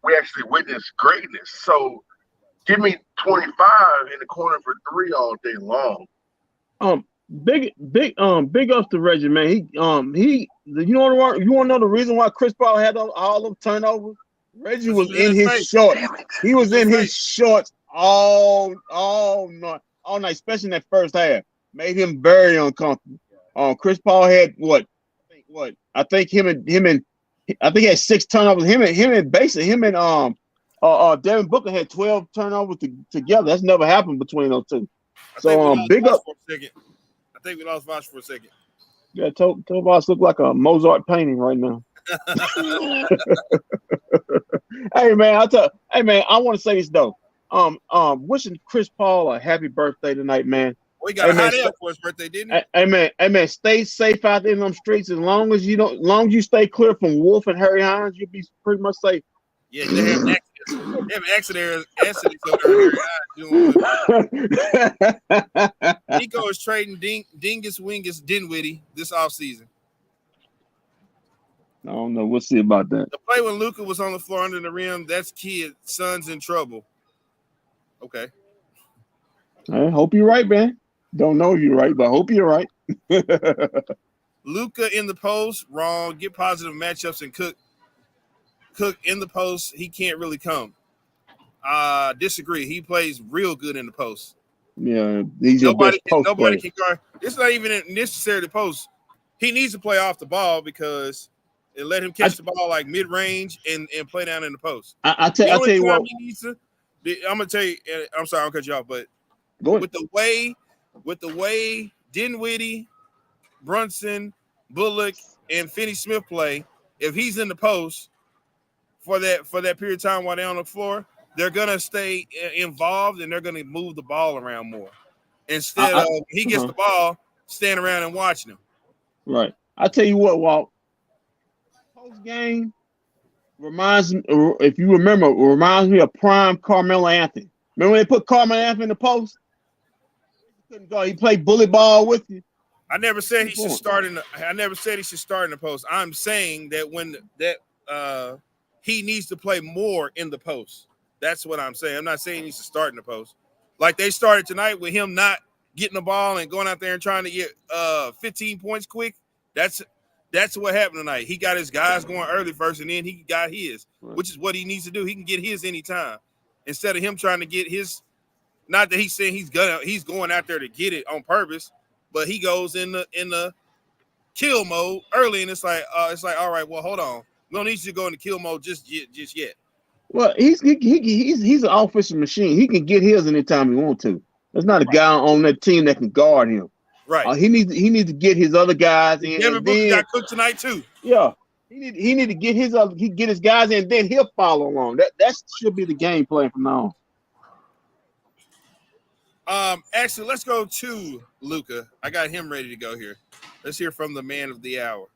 we actually witnessed greatness. So give me 25 in the corner for 3 all day long. Big ups to Reggie, man. You want to know the reason why Chris Paul had all them turnovers? Reggie Because he was was in in his his face. shorts. He was He was in in his his shorts all night, especially in that first half. Made him very uncomfortable. Chris Paul had what? I think I think he had 6 turnovers. Him and Devin Booker had 12 turnovers together. That's never happened between those two. I think we So lost big Vosh up. for a second. I think we lost Vosh for a second. Yeah, Tobias look like a Mozart painting right now. Hey man, I want to say this though. Wishing Chris Paul a happy birthday tonight, man. We got Hey a man, hot L for his birthday, didn't he? hey man, stay safe out there in them streets. As long as you stay clear from Wolf and Harry Hines, you'll be pretty much safe. Yeah, they have accidents. They have accidents over there in Harry Hines. Nico is trading Dingus Wingus Dinwiddie this offseason. I don't know. We'll see about that. The play when Luka was on the floor under the rim, that's kid, son's in trouble. Okay. I hope you're right, man. Don't know if you're right, but I hope you're right. Luka in the post, wrong. Get positive matchups and Cook in the post. He can't really come. Disagree. He plays real good in the post. Yeah, he's your best post player. Nobody can guard. It's not even necessarily post. He needs to play off the ball because it let him catch the ball like mid range and play down in the post. I'll tell you what. He needs to. I'm gonna tell you. I'm sorry, I'll cut you off, but go ahead. with the way Dinwiddie, Brunson, Bullock, and Finney Smith play, if he's in the post for that period of time while they're on the floor, they're gonna stay involved and they're gonna move the ball around more instead of he gets the ball, stand around and watching him. Right. I tell you what, Walt. Post game reminds me, if you remember, reminds me of prime Carmelo Anthony. Remember when they put Carmelo Anthony in the post? He couldn't go. He played bully ball with you. I never said he should start in the post. I'm saying that he needs to play more in the post. That's what I'm saying. I'm not saying he needs to start in the post. Like they started tonight with him not getting the ball and going out there and trying to get 15 points quick. That's what happened tonight. He got his guys going early first, and then he got his, which is what he needs to do. He can get his anytime instead of him trying to get his. Not that he's saying he's going out there to get it on purpose, but he goes in the kill mode early, and it's like all right, well, hold on, we don't need you to go into kill mode just yet. Well, he's an offensive machine. He can get his anytime he wants to. There's not a guy on that team that can guard him. Right. He needs to get his other guys in. Devin Booker got cooked tonight too. Yeah. He need to get his guys in, and then he'll follow along. That should be the game plan from now on. Actually, let's go to Luka. I got him ready to go here. Let's hear from the man of the hour.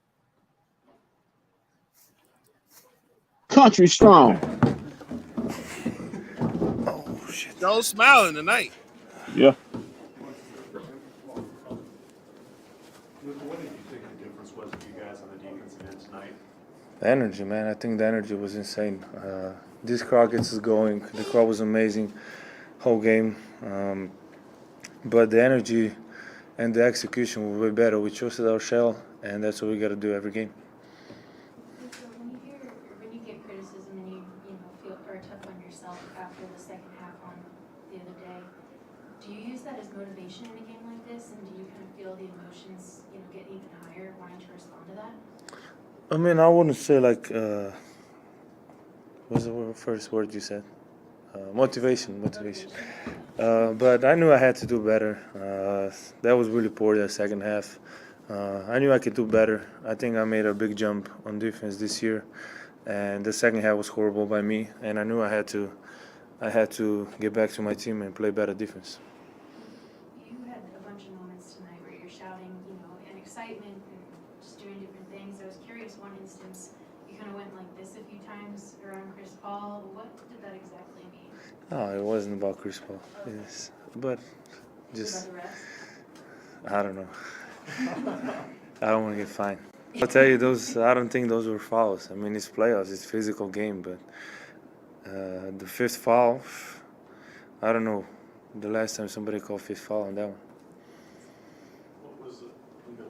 Country strong. Oh shit! Joe smiling tonight. Yeah. What did you think the difference was for you guys on the defensive end tonight? The energy, man. I think the energy was insane. This crowd gets us going. The crowd was amazing, whole game. But the energy and the execution were way better. We trusted our shell, and that's what we got to do every game. So when you get criticism and you feel tough on yourself after the second half on the other day, do you use that as motivation in a game like this, and do you kind of feel the emotions get even higher, wanting to respond to that? I mean, I wouldn't say like what's the first word you said? Motivation. But I knew I had to do better. That was really poor that second half. I knew I could do better. I think I made a big jump on defense this year, and the second half was horrible by me. And I knew I had to get back to my team and play better defense. You had a bunch of moments tonight where you're shouting, and excitement and just doing different things. I was curious. One instance, you kind of went like this a few times around Chris Paul. What did that exactly mean? Oh, it wasn't about Chris Paul. Okay. Yes, but just About the rest? I don't know. I don't want to get fined. I'll tell you, I don't think those were fouls. I mean, it's playoffs, it's a physical game, but the fifth foul, I don't know the last time somebody called fifth foul on that one.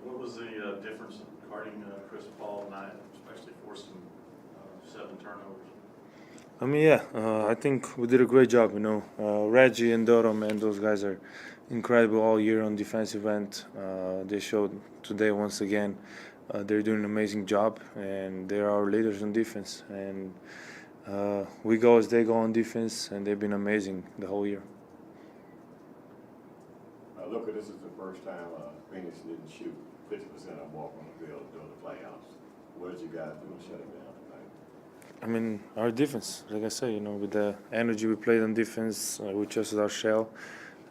What was the difference guarding Chris Paul tonight, especially forcing 7 turnovers? I mean, yeah, I think we did a great job. Reggie and Doro, man, those guys are incredible all year on defensive end. They showed today once again they're doing an amazing job, and they're our leaders on defense. And we go as they go on defense, and they've been amazing the whole year. Look, this is the first time Phoenix didn't shoot 50% or more from the field during the playoffs. What did you guys do to shut it down tonight? I mean, our defense, like I say, with the energy we played on defense, we trusted our shell,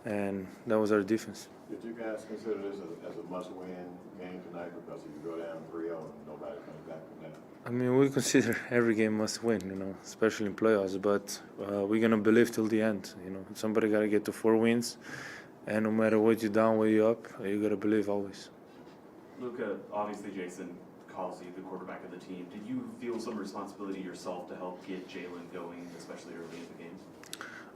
and that was our defense. Did you guys consider this as a must-win game tonight? Because if you go down 3-0, nobody comes back from that. I mean, we consider every game must win, especially in playoffs, but we're going to believe till the end. Somebody got to get to 4 wins, and no matter what you're down, what you're up, you got to believe always. Luka, obviously Jason calls you the quarterback of the team. Did you feel some responsibility yourself to help get Jalen going, especially early in the games?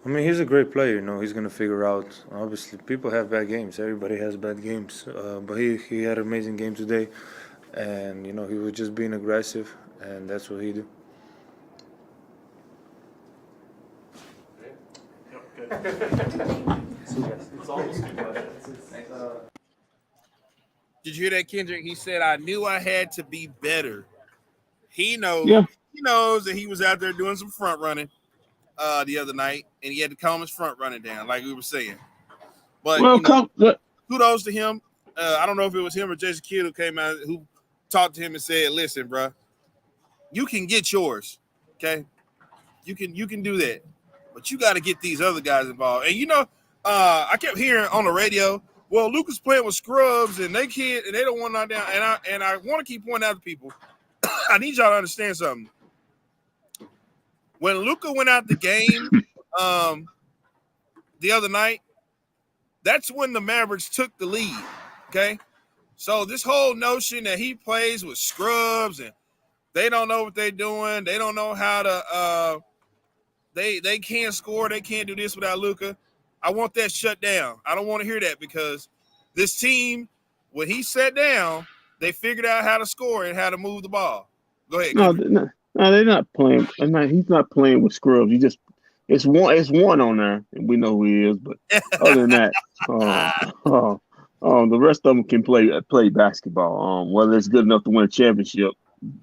I mean, he's a great player, he's going to figure out. Obviously, people have bad games. Everybody has bad games. But he had an amazing game today. And, he was just being aggressive, and that's what he do. It's almost two questions. Did you hear that, Kendrick? He said, I knew I had to be better. He knows. Yeah. He knows that he was out there doing some front running the other night, and he had to calm his front running down, like we were saying. But kudos to him. I don't know if it was him or Jason Kidd who came out, who talked to him and said, listen, bro, you can get yours, okay? You can do that. But you got to get these other guys involved. And, I kept hearing on the radio, well, Luka's playing with scrubs, and they don't want to knock down. And I want to keep pointing out to people, I need y'all to understand something. When Luka went out the game the other night, that's when the Mavericks took the lead, okay? So this whole notion that he plays with scrubs and they don't know what they're doing, they don't know how to they can't score, they can't do this without Luka. I want that shut down. I don't want to hear that because this team, when he sat down, they figured out how to score and how to move the ball. Go ahead. No, they're not playing. He's not playing with scrubs. It's one on there, and we know who he is. But other than that, the rest of them can play basketball. Whether it's good enough to win a championship,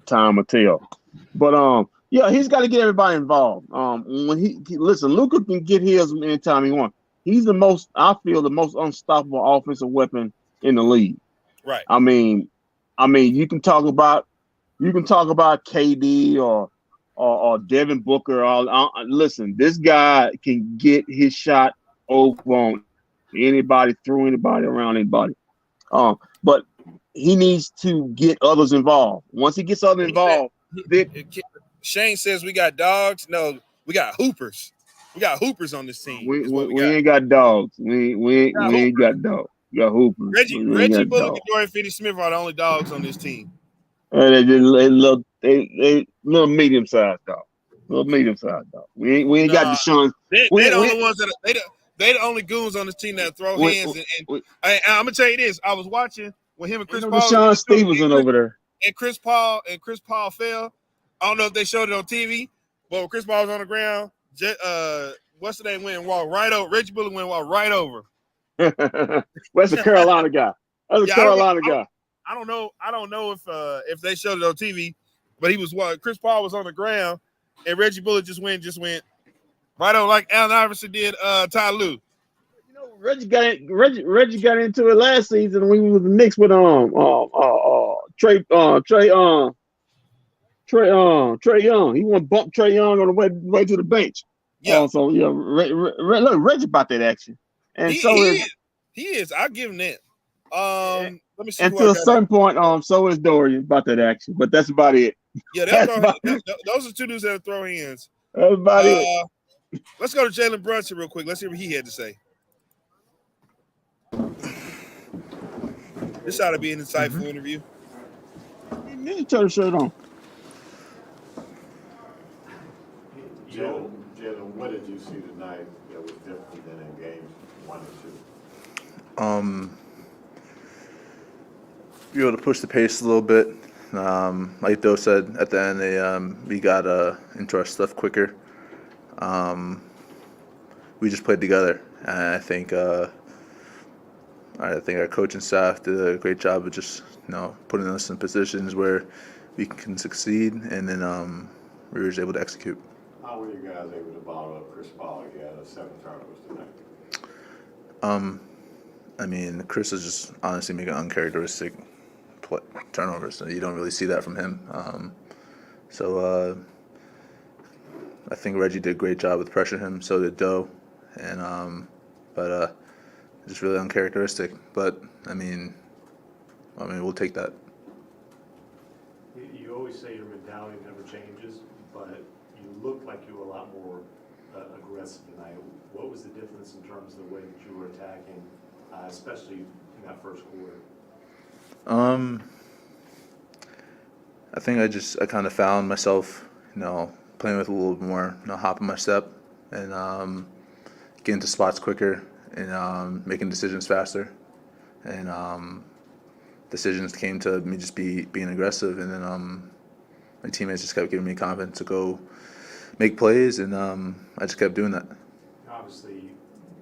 time will tell. But yeah, he's got to get everybody involved. When listen, Luka can get his anytime he wants. He's the most unstoppable offensive weapon in the league. Right. I mean, you can talk about KD or Devin Booker. Listen, this guy can get his shot over on anybody, through anybody, around anybody. But he needs to get others involved. Once he gets others involved, Shane says we got dogs. No, we got hoopers. We got hoopers on this team. We ain't got dogs. We ain't got dogs. We got hoopers. Reggie Bullock and Dorian Finney-Smith are the only dogs on this team. They little medium-sized dog. Little medium-sized dog. We ain't got Deshaun. They the only ones that they the only goons on this team that throw hands. I'm gonna tell you this. I was watching with him and Chris Paul. Deshaun Stevenson over there. And Chris Paul fell. I don't know if they showed it on TV, but when Chris Paul was on the ground, what's the name? Walked right over. Reggie Bullock walked right over. That's a Carolina guy. That's a Carolina guy. I don't know if they showed it on TV, but Chris Paul was on the ground, and Reggie Bullock just went right over like Allen Iverson did Ty Lue. Reggie got into it last season when he was the Knicks with Trey Young. He want to bump Trey Young on the way to the bench. Yeah. So yeah, look, Reggie about that action, and he is. I'll give him that. Let me see. And to a certain point, so is Dorian about that action, but that's about it. Yeah, those are two dudes that throw hands. That's about it. Let's go to Jalen Brunson real quick. Let's hear what he had to say. This ought to be an insightful interview. You need to turn the shirt on. Jalen, what did you see tonight that was different than in games 1 and 2? be able to push the pace a little bit. Like Doe said at the end, we got into our stuff quicker. We just played together, and I think our coaching staff did a great job of just putting us in positions where we can succeed, and then we were just able to execute. How were you guys able to bottle up Chris Paul? He had 7 turnovers tonight. I mean, Chris is just honestly making uncharacteristic turnovers. So you don't really see that from him. So I think Reggie did a great job with pressuring him. So did Doe, and but just really uncharacteristic. But I mean, we'll take that. You always say your mentality never changes, but you look like you were a lot more aggressive tonight. What was the difference in terms of the way that you were attacking, especially in that first quarter? I think I kind of found myself, playing with a little bit more, hop in my step, and getting to spots quicker, and making decisions faster, and decisions came to me just being aggressive, and then my teammates just kept giving me confidence to go make plays, and I just kept doing that. Obviously,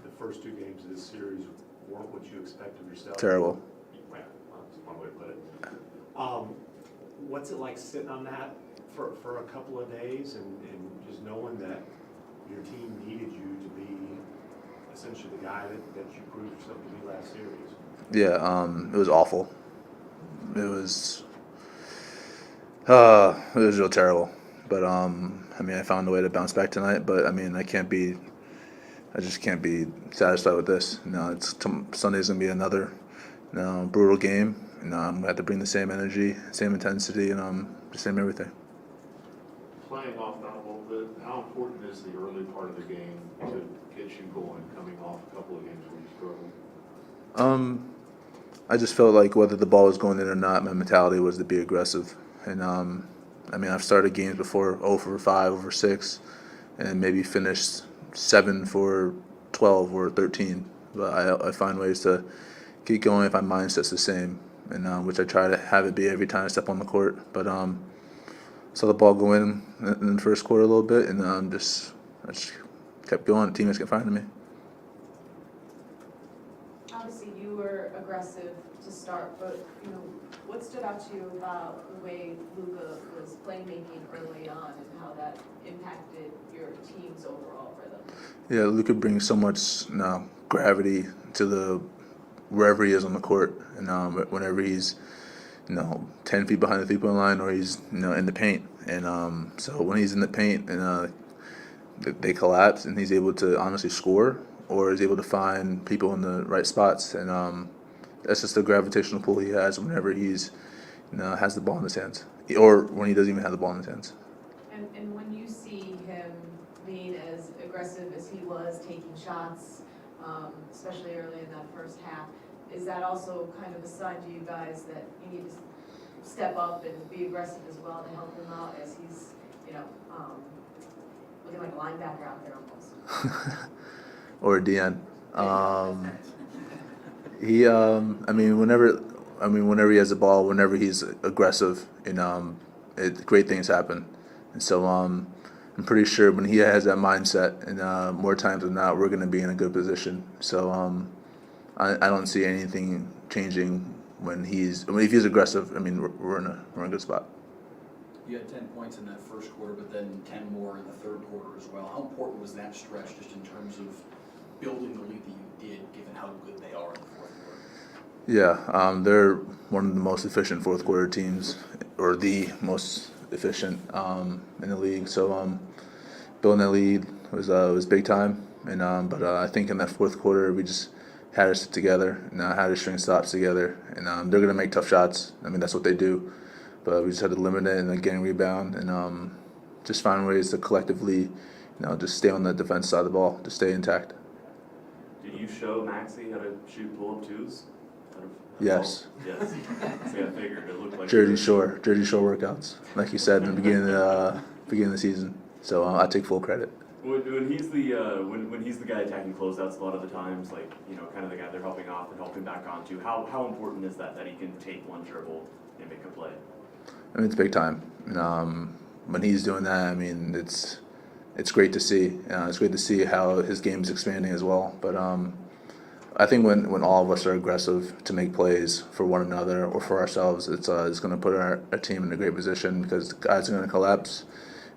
the first 2 games of this series weren't what you expected of yourself. Terrible. Yeah, that's one way to put it. What's it like sitting on that for a couple of days and just knowing that your team needed you to be essentially the guy that you proved yourself to be last series? Yeah, it was awful. It was real terrible. But I found a way to bounce back tonight. But I just can't be satisfied with this. Sunday's gonna be another brutal game. I'm gonna have to bring the same energy, same intensity, and the same everything. Playing off that a little bit, how important is the early part of the game to get you going, coming off a couple of games where you struggled? I just felt like whether the ball was going in or not, my mentality was to be aggressive. And I've started games before 0 for 5 over 6, and maybe finished 7 for 12 or 13. But I find ways to keep going if my mindset's the same, and which I try to have it be every time I step on the court. But saw the ball go in the first quarter a little bit, and I just kept going. Teammates kept finding me. Obviously, you were aggressive to start, but what stood out to you about the way Luka was playmaking early on, and how that impacted your team's overall rhythm? Yeah, Luka brings so much gravity to wherever he is on the court, and whenever he's 10 feet behind the 3-point line, or he's in the paint, and so when he's in the paint and they collapse, and he's able to honestly score, or is able to find people in the right spots, and that's just the gravitational pull he has whenever he's has the ball in his hands, or when he doesn't even have the ball in his hands. And when you see him being as aggressive as he was, taking shots, especially early in that first half, is that also kind of a sign to you guys that you need to step up and be aggressive as well to help him out, as he's, looking like a linebacker out there almost? Or a DN. Whenever he has the ball, whenever he's aggressive, great things happen. And so I'm pretty sure when he has that mindset, and more times than not, we're going to be in a good position. So I don't see anything changing if he's aggressive. We're in a good spot. You had 10 points in that first quarter, but then 10 more in the third quarter as well. How important was that stretch just in terms of building the lead that you did, given how good they are in the fourth quarter? Yeah, they're one of the most efficient fourth quarter teams, or the most efficient in the league. So building that lead was big time, and but I think in that fourth quarter we just had to sit together and had to string stops together, and they're gonna make tough shots. That's what they do, but we just had to limit it and then getting rebound, and just find ways to collectively, just stay on the defense side of the ball, to stay intact. Did you show Maxey how to shoot pull-up twos? Yes. Yes. See, I figured it looked like Jersey Shore workouts, like you said in the beginning of the season. So I take full credit. When he's the when he's the guy attacking closeouts a lot of the times, like kind of the guy they're helping off and helping back onto. How important is that he can take one dribble and make a play? I mean, it's big time. When he's doing that, I mean, it's great to see. It's great to see how his game is expanding as well. But I think when all of us are aggressive to make plays for one another or for ourselves, it's going to put our team in a great position because guys are going to collapse,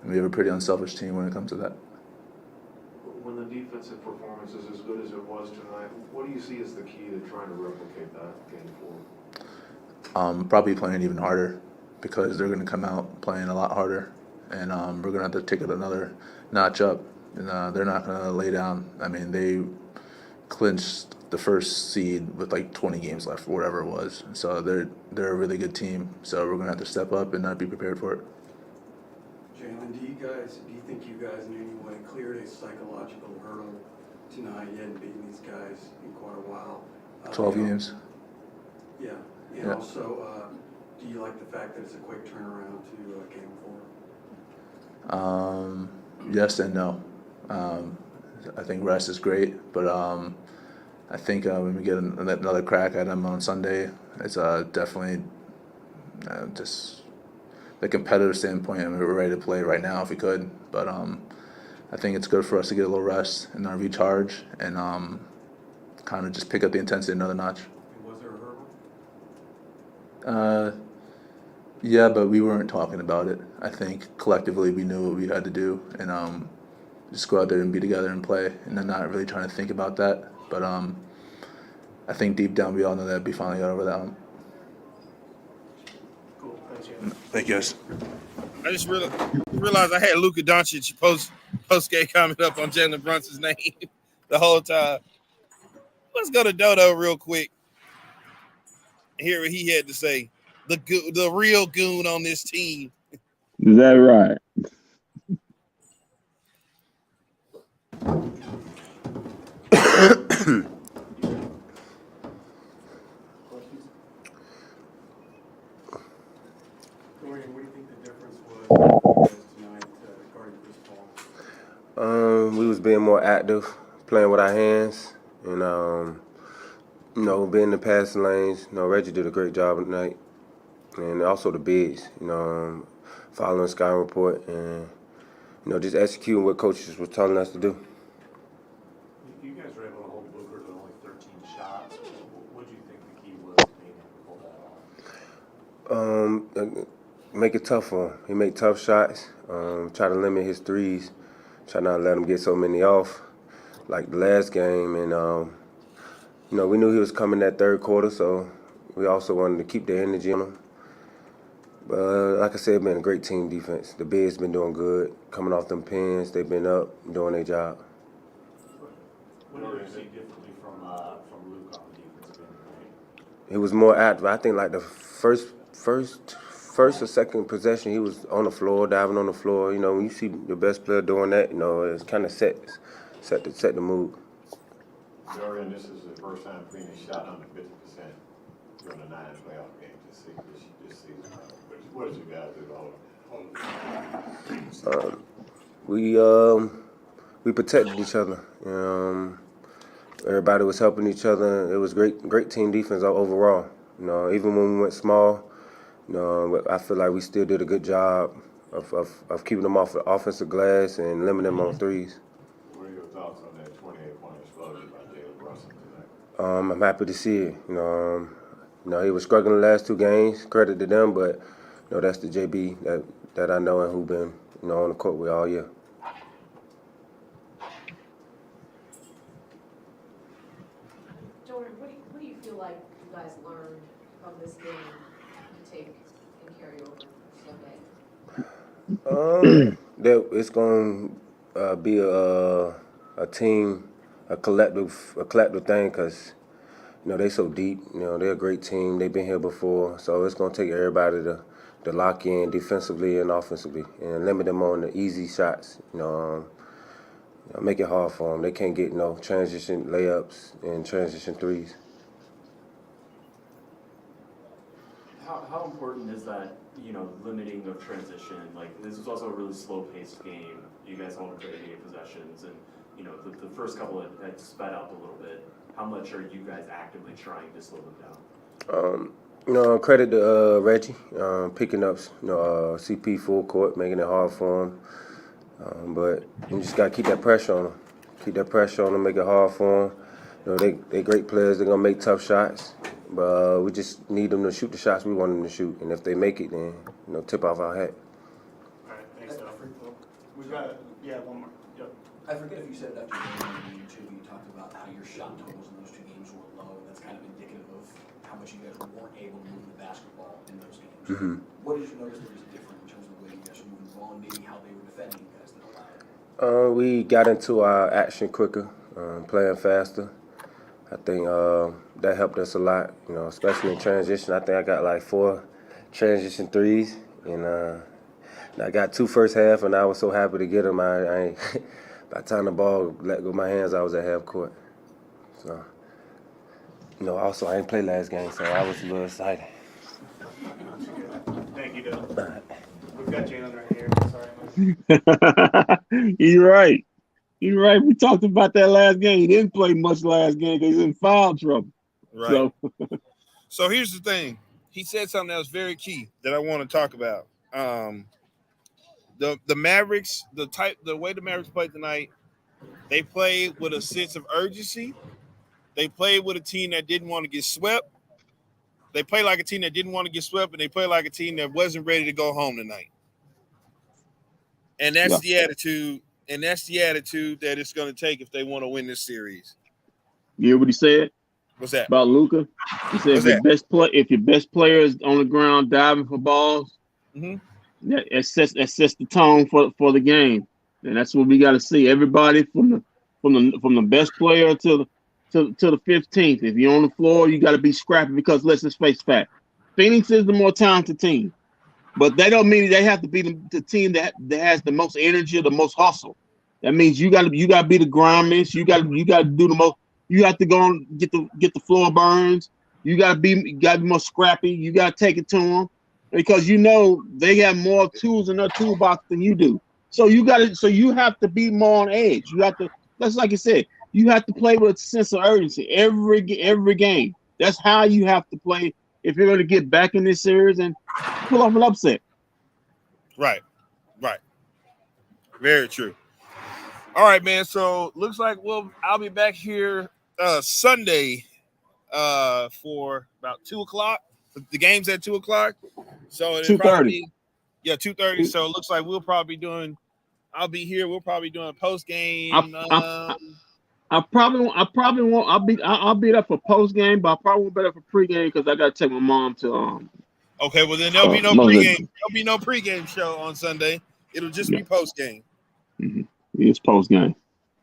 and we have a pretty unselfish team when it comes to that. When the defensive performance is as good as it was tonight, what do you see as the key to trying to replicate that game forward? Probably playing even harder because they're going to come out playing a lot harder, and we're going to have to take it another notch up. And they're not going to lay down. I mean, they clinched the first seed with like 20 games left, or whatever it was. So they're a really good team. So we're going to have to step up and be prepared for it. Jalen, do you think you guys in any way cleared a psychological hurdle tonight? You hadn't beaten these guys in quite a while. 12 games. Yeah, and Yeah. also, do you like the fact that it's a quick turnaround to game 4? Yes and no. I think rest is great, but I think when we get another crack at them on Sunday, it's definitely just the competitive standpoint. I mean, we're ready to play right now if we could, but I think it's good for us to get a little rest and recharge and kind of just pick up the intensity another notch. Was there a hurdle? Yeah, but we weren't talking about it. I think collectively we knew what we had to do and just go out there and be together and play, and then not really trying to think about that. But I think deep down we all know that we finally got over that one. Cool, thanks, you. Thank you, guys. I just realized I had Luka Doncic post game comment up on Jalen Brunson's name the whole time. Let's go to Dodo real quick and hear what he had to say. The real goon on this team. Is that right? Dorian, what do you think the difference was tonight regarding Chris Paul? We was being more active, playing with our hands, and being in the passing lanes. Reggie did a great job tonight, and also the bigs. Following sky report and just executing what coaches were telling us to do. You guys were able to hold Booker to only 13 shots. What do you think the key was to being able to pull that off? Make it tough for him. He make tough shots. Try to limit his threes. Try not to let him get so many off, like the last game. And we knew he was coming that third quarter, so we also wanted to keep the energy on him. But like I said, it's been a great team defense. The bigs been doing good, coming off them pins. They've been up, doing their job. What do you see differently from Luke on the defensive end? He was more active. I think like the first or second possession, he was on the floor, diving on the floor. When you see your best player doing that, it's kind of set the mood. Dorian, this is the first time Phoenix shot under 50% during the 9 playoff games this season. What did you guys do to hold it? We protected each other. Everybody was helping each other. It was great team defense overall. Even when we went small, I feel like we still did a good job of keeping them off the offensive glass and limiting them on threes. What are your thoughts on that 28-point explosion by Jalen Brunson tonight? I'm happy to see it. He was struggling the last 2 games. Credit to them, but that's the JB that I know and who been on the court with all year. Jordan, what do you feel like you guys learned from this game to take and carry over Sunday? That it's going to be a team, a collective thing, because they so deep. They're a great team. They've been here before, so it's going to take everybody to lock in defensively and offensively and limit them on the easy shots. Make it hard for them. They can't get transition layups and transition threes. How important is that, limiting of transition? Like, this was also a really slow-paced game. You guys held it to 88 possessions, and, the first couple had sped up a little bit. How much are you guys actively trying to slow them down? Credit to Reggie picking up, CP full court, making it hard for him. But you just gotta keep that pressure on them. Keep that pressure on them, make it hard for them. They're great players. They're gonna make tough shots, but we just need them to shoot the shots we want them to shoot. And if they make it, then tip off our hat. All right, thanks, We've got one more. Yep. I forget if you said it after the game too. You talked about how your shot totals in those two games were low, and that's kind of indicative of how much you guys weren't able to move the basketball in those games. Mm-hmm. What did you notice that was different in terms of the way you guys were moving the ball and maybe how they were defending you guys that allowed it? We got into our action quicker, playing faster. I think that helped us a lot, especially in transition. I think I got like 4 transition threes, and I got 2 first half, and I was so happy to get them. I by the time the ball let go of my hands, I was at half court. So, also I didn't play last game, so I was a little excited. Thank you, Doug. We've got Jalen right here. Sorry. You're right. You're right. We talked about that last game. He didn't play much last game because he's in foul trouble. Right. So here's the thing. He said something that was very key that I want to talk about. The Mavericks, the way the Mavericks played tonight, they played with a sense of urgency. They played with a team that didn't want to get swept. They played like a team that didn't want to get swept, and they played like a team that wasn't ready to go home tonight. And that's the attitude. And that's the attitude that it's going to take if they want to win this series. You hear what he said? What's that? About Luka? He said if your best player is on the ground diving for balls, that sets the tone for the game. And that's what we got to see. Everybody from the best player to the 15th. If you're on the floor, you got to be scrappy because let's just face fact. Phoenix is the more talented team. But they don't mean they have to be the team that has the most energy, the most hustle. That means you got to be the grinders. You got to do the most. You have to go and get the floor burns. You got to be more scrappy. You got to take it to them because they have more tools in their toolbox than you do. So you have to be more on edge. You have to. That's like you said. You have to play with a sense of urgency every game. That's how you have to play if you're going to get back in this series and pull off an upset. Right. Very true. All right, man. So looks like I'll be back here Sunday for about 2:00. The game's at 2:00. So 2:30. 2:30. So it looks like we'll probably be doing. I'll be here. We'll probably doing post game. I probably won't. I'll be there for post game, but I probably won't be there for pregame because I got to take my mom to. Okay, well then there'll be no pregame. There'll be no pregame show on Sunday. It'll just be post game. Mm-hmm. It's post game,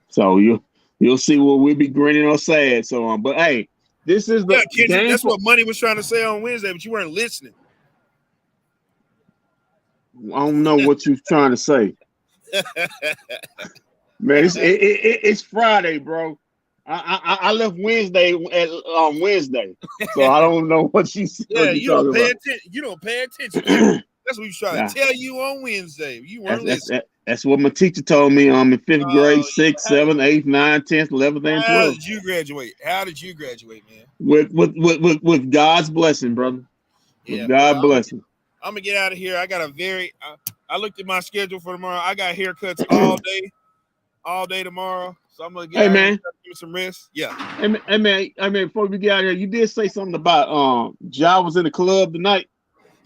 so you'll see what we'll be grinning or sad. So but hey, this is the game. That's what Money was trying to say on Wednesday, but you weren't listening. I don't know what you're trying to say. Man, it's Friday, bro. I left Wednesday on Wednesday, so I don't know what you said. Yeah, you don't pay attention. You don't pay attention. That's what he's trying to tell you on Wednesday. You weren't listening. That's what my teacher told me in 5th grade, 6th, 7th, 8th, 9th, 10th, 11th, and 12th. How did you graduate? Man? With God's blessing, brother. With God's blessing. I'm gonna get out of here. I got I looked at my schedule for tomorrow. I got haircuts all day tomorrow. So I'm gonna get give me some rest. Yeah. Hey man, before we get out of here, you did say something about Ja was in the club tonight.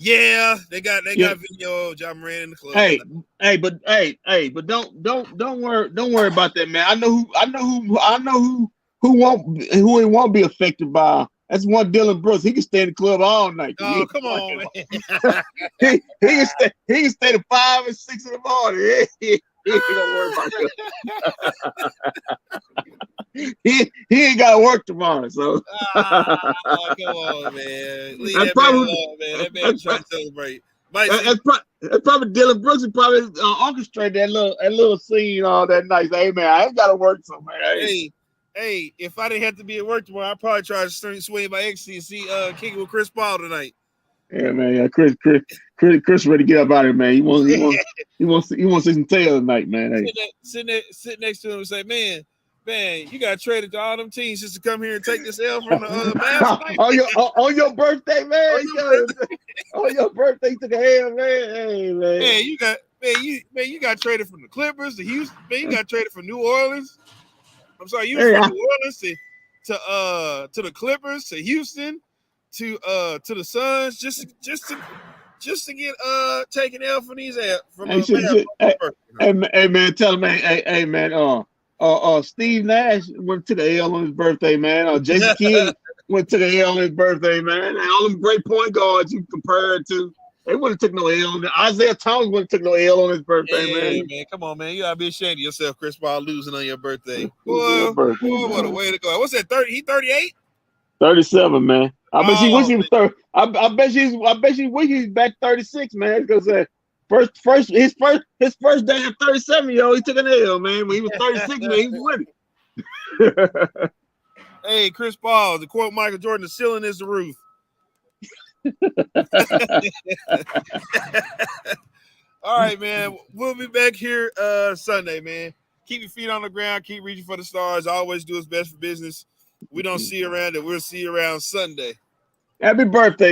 Yeah, they got video of Ja Morant in the club. But don't worry about that, man. I know who it won't be affected by. That's one Dylan Brooks. He can stay in the club all night. Oh, come on, man. he can stay to 5 and 6 in the morning. He ain't gonna worry about that. He ain't got to work tomorrow, so. Come on, man. Leave that man alone, man. That man trying to celebrate. That's probably Dylan Brooks. He probably orchestrated that little scene all that night. Hey man, I ain't got to work somewhere. Hey, if I didn't have to be at work tomorrow, I'd probably try to swing by ecstasy and see kicking with Chris Paul tonight. Yeah, man. Yeah, Chris ready to get up out of here, man. He wants to see some tail tonight, man. Hey. Sit next to him and say, man, you got traded to all them teams just to come here and take this L from the Mavs. on your birthday, man. On your birthday to the hell, man. Hey, man. You got traded from the Clippers to Houston. Man, you got traded from New Orleans. I'm sorry, you was from New Orleans to the Clippers to Houston to the Suns just to get taken L from these from hey man, tell him, hey man, Steve Nash went to the L on his birthday, man. Jason Kidd went to the L on his birthday, man. And all them great point guards you compared to, they wouldn't have took no L. Isaiah Thomas wouldn't have took no L on his birthday, man. Come on, man. You gotta be ashamed of yourself, Chris Paul, losing on your birthday. Boy, what a way to go. What's that, 30? He 38? 37, man. I bet she wish he was 30. I bet she wish he was back 36, man. Because his first day at 37, he took an L, man. When he was 36, man, he was winning. Hey, Chris Paul, to quote Michael Jordan, the ceiling is the roof. All right, man. We'll be back here Sunday, man. Keep your feet on the ground. Keep reaching for the stars. Always do what's best for business. We don't see you around, and we'll see you around Sunday. Happy birthday.